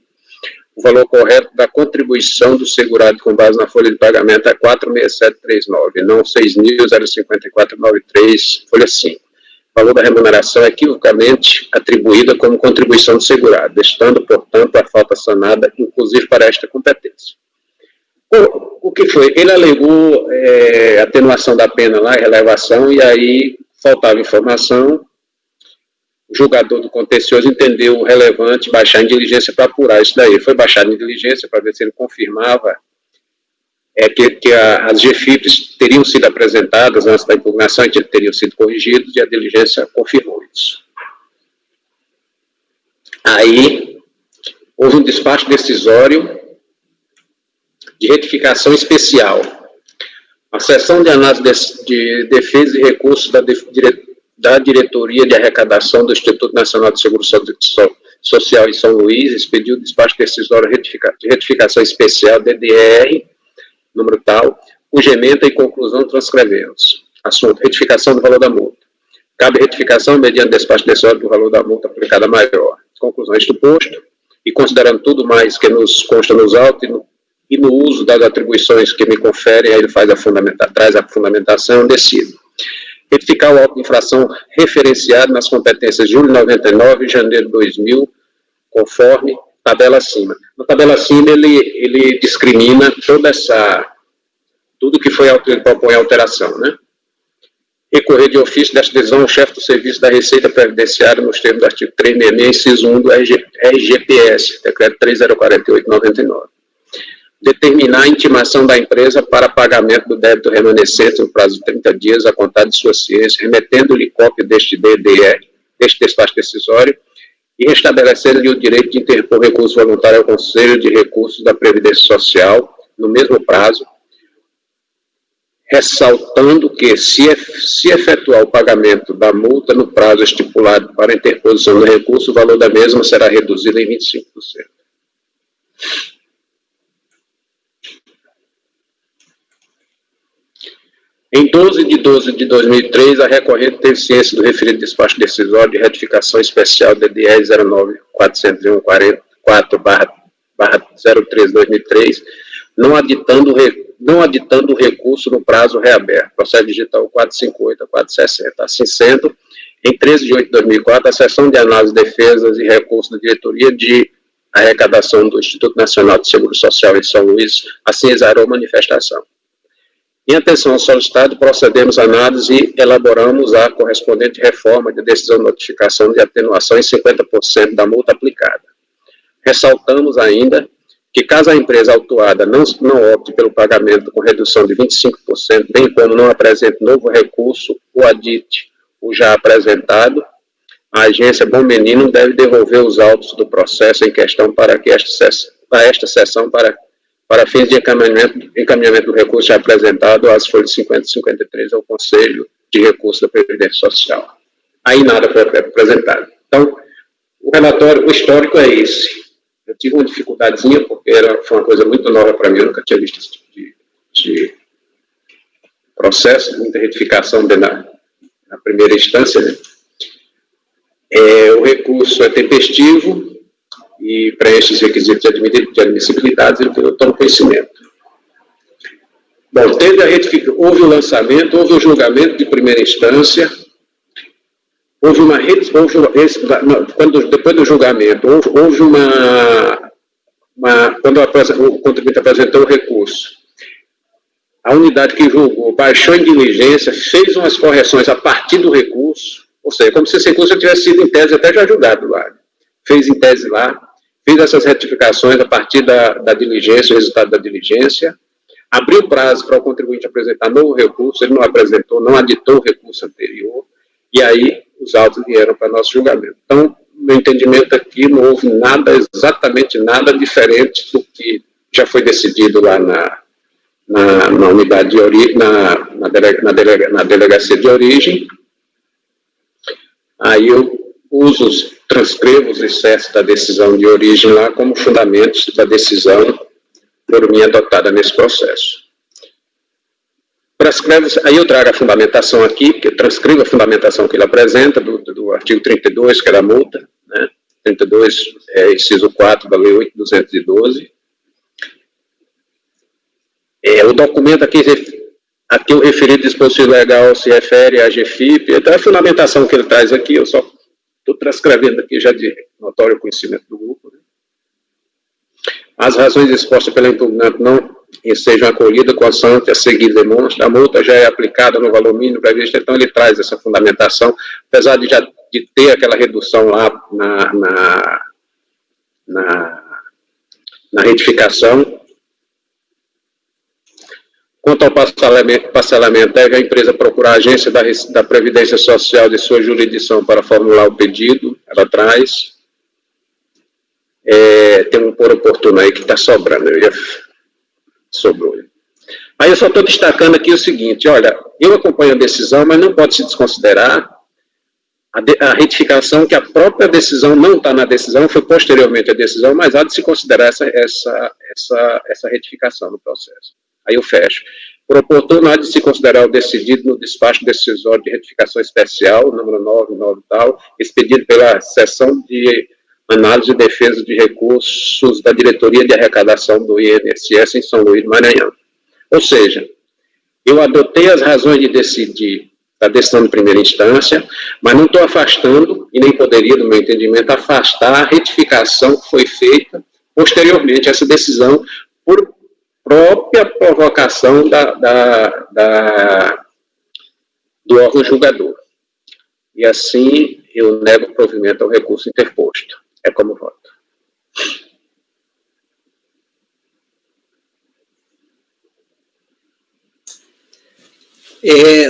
o valor correto da contribuição do segurado com base na folha de pagamento é 46739, não 6.054,93, folha 5. O valor da remuneração é equivocamente atribuída como contribuição do segurado, estando, portanto, a falta sanada, inclusive para esta competência. O que foi? Ele alegou atenuação da pena lá, relevação, e aí faltava informação. O julgador do contencioso entendeu relevante baixar em diligência para apurar isso daí. Foi baixado em diligência para ver se ele confirmava que as GFIPs teriam sido apresentadas antes da impugnação e que teriam sido corrigidos, e a diligência confirmou isso. Aí, houve um despacho decisório de retificação especial. A seção de análise de defesa e recursos da Diretoria de Arrecadação do Instituto Nacional de Seguro Social em São Luís expediu o despacho decisório de retificação especial, DDR, número tal, cuja ementa e conclusão transcrevemos. Assunto: retificação do valor da multa. Cabe retificação mediante despacho decisório do valor da multa aplicada maior. Conclusão: isto posto, e considerando tudo mais que nos consta nos autos e no uso das atribuições que me conferem, aí ele traz a fundamentação, decido retificar o auto de infração referenciado nas competências de julho de 99 e janeiro de 2000, conforme tabela acima. Na tabela acima, ele discrimina tudo que foi, ele propõe alteração, né? Recorrer de ofício desta decisão ao chefe do Serviço da Receita Previdenciária nos termos do artigo 366, inciso 1 do RGPS, decreto 3048/99. Determinar a intimação da empresa para pagamento do débito remanescente no prazo de 30 dias a contar de sua ciência, remetendo-lhe cópia deste DDR, deste despacho decisório, e restabelecendo-lhe o direito de interpor recurso voluntário ao Conselho de Recursos da Previdência Social, no mesmo prazo, ressaltando que, se efetuar o pagamento da multa no prazo estipulado para a interposição do recurso, o valor da mesma será reduzido em 25%. Em 12 de 2003, a recorrente teve ciência do referido despacho decisório de retificação especial DDE 09.401.40/03/2003, não aditando o recurso no prazo reaberto. Processo digital 458 a 460. Assim sendo, em 13 de 8 de 2004, a seção de análise, defesas e recursos da Diretoria de Arrecadação do Instituto Nacional de Seguro Social em São Luís assim exarou a manifestação. Em atenção ao solicitado, procedemos à análise e elaboramos a correspondente reforma de decisão de notificação de atenuação em 50% da multa aplicada. Ressaltamos ainda que, caso a empresa autuada não opte pelo pagamento com redução de 25%, bem como não apresente novo recurso ou adite o já apresentado, a agência Bom Menino deve devolver os autos do processo em questão para esta sessão para fins de encaminhamento do recurso já apresentado às folhas 50 e 53 ao Conselho de Recursos da Previdência Social. Aí nada foi apresentado. Então, o relatório, o histórico é esse. Eu tive uma dificuldadezinha, porque foi uma coisa muito nova para mim, eu nunca tinha visto esse tipo de processo, muita retificação na primeira instância, né? O recurso é tempestivo e preenche os requisitos de admissibilidade, eu estou no conhecimento. Bom, houve o lançamento, houve o julgamento de primeira instância, depois do julgamento, quando o contribuinte apresentou o recurso, a unidade que julgou baixou em diligência, fez umas correções a partir do recurso, ou seja, como se esse recurso tivesse sido em tese até já julgado lá. Fez em tese lá, fez essas retificações a partir da diligência, o resultado da diligência, abriu prazo para o contribuinte apresentar novo recurso, ele não apresentou, não aditou o recurso anterior, e aí os autos vieram para nosso julgamento. Então, no entendimento aqui, não houve nada, exatamente nada diferente do que já foi decidido lá na unidade de origem, na delegacia de origem. Aí eu transcrevo os excessos da decisão de origem lá como fundamentos da decisão por mim adotada nesse processo. Aí eu trago a fundamentação aqui, porque eu transcrevo a fundamentação que ele apresenta do artigo 32, que é da multa, né? 32, inciso 4 da Lei 8.212. O documento aqui o referido dispositivo legal se refere à GFIP, então a fundamentação que ele traz aqui, eu só estou transcrevendo aqui já de notório conhecimento do grupo, né? As razões expostas pela impugnante não sejam acolhidas com a ação que a seguir demonstra, a multa já é aplicada no valor mínimo previsto, então ele traz essa fundamentação, apesar de ter aquela redução lá na retificação. Quanto ao parcelamento, deve a empresa procurar a agência da Previdência Social de sua jurisdição para formular o pedido, ela traz. Tem um por oportuno aí que está sobrando, sobrou. Aí eu só estou destacando aqui o seguinte, olha, eu acompanho a decisão, mas não pode se desconsiderar a retificação, que a própria decisão não está na decisão, foi posteriormente a decisão, mas há de se considerar essa retificação no processo. Aí eu fecho. Por oportuno, há de se considerar o decidido no despacho decisório de retificação especial, número 99 tal, expedido pela seção de análise e defesa de recursos da Diretoria de Arrecadação do INSS em São Luís do Maranhão. Ou seja, eu adotei as razões de decidir da decisão de primeira instância, mas não estou afastando, e nem poderia, no meu entendimento, afastar a retificação que foi feita posteriormente a essa decisão por própria provocação do órgão julgador. E assim eu nego o provimento ao recurso interposto. É como voto.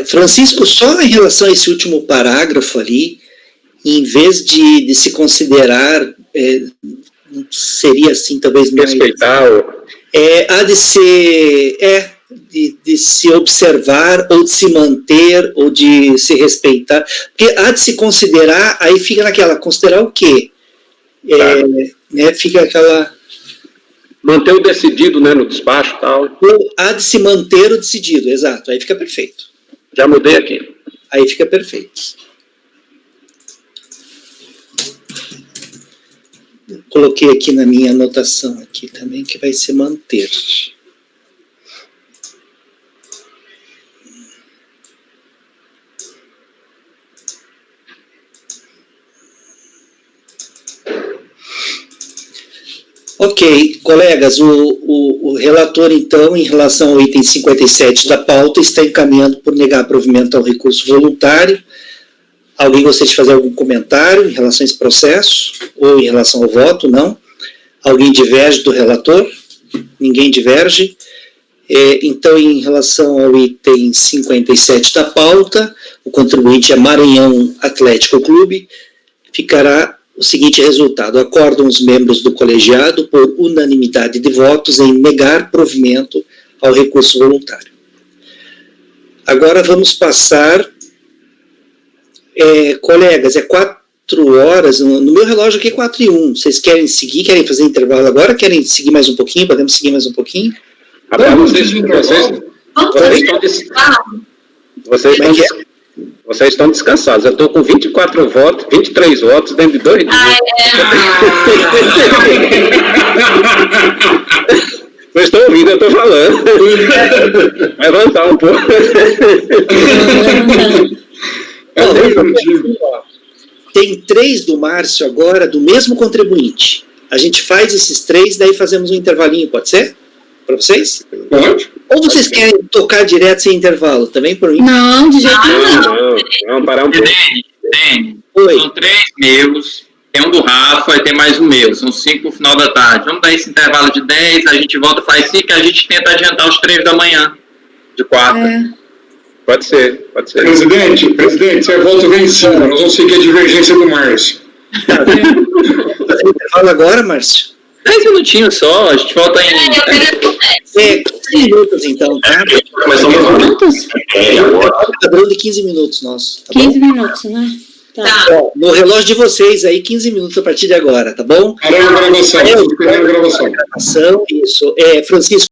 Francisco, só em relação a esse último parágrafo ali, em vez de se considerar, seria assim talvez mais... Respeitar há de ser... de se observar, ou de se manter, ou de se respeitar, porque há de se considerar, aí fica naquela, considerar o quê? Fica aquela... Manter o decidido, né, no despacho e tal. Ou há de se manter o decidido, exato, aí fica perfeito. Já mudei aqui. Aí fica perfeito. Coloquei aqui na minha anotação aqui também, que vai se manter. Ok, colegas, o relator, então, em relação ao item 57 da pauta, está encaminhando por negar provimento ao recurso voluntário. Alguém gostaria de fazer algum comentário em relação a esse processo? Ou em relação ao voto? Não? Alguém diverge do relator? Ninguém diverge? Então, em relação ao item 57 da pauta, o contribuinte é Maranhão Atlético Clube, ficará o seguinte resultado: acordam os membros do colegiado por unanimidade de votos em negar provimento ao recurso voluntário. Agora vamos passar, colegas, 4 horas, no meu relógio aqui é 4:01, vocês querem seguir, querem fazer intervalo agora, querem seguir mais um pouquinho, podemos seguir mais um pouquinho? Vocês estão descansados. Eu estou com 24 votos, 23 votos dentro de 2 dias. Vocês estão ouvindo, eu estou falando. Vai levantar um pouco. Tem 3 do Márcio agora, do mesmo contribuinte. A gente faz esses 3, daí fazemos um intervalinho, pode ser? Para vocês? Pode. Ou vocês querem tocar direto sem intervalo? Também por mim? Não, de jeito nenhum. Vamos parar um pouco. São 3 meus, tem um do Rafa e tem mais um meu. São 5 no final da tarde. Vamos dar esse intervalo de 10, a gente volta, faz 5, a gente tenta adiantar os 3 da manhã, de quarta. Pode ser. Presidente, você volta vencido. Nós vamos seguir a divergência do Márcio. Fala agora, Márcio. 10 minutinhos só, a gente volta em... 15 minutos, então, tá? Começamos Quantos? agora. Padrão de 15 minutos nosso, tá 15 bom? minutos, né? Tá. Ó, no relógio de vocês aí, 15 minutos a partir de agora, tá bom? Parando a gravação. Gravação, isso. Francisco.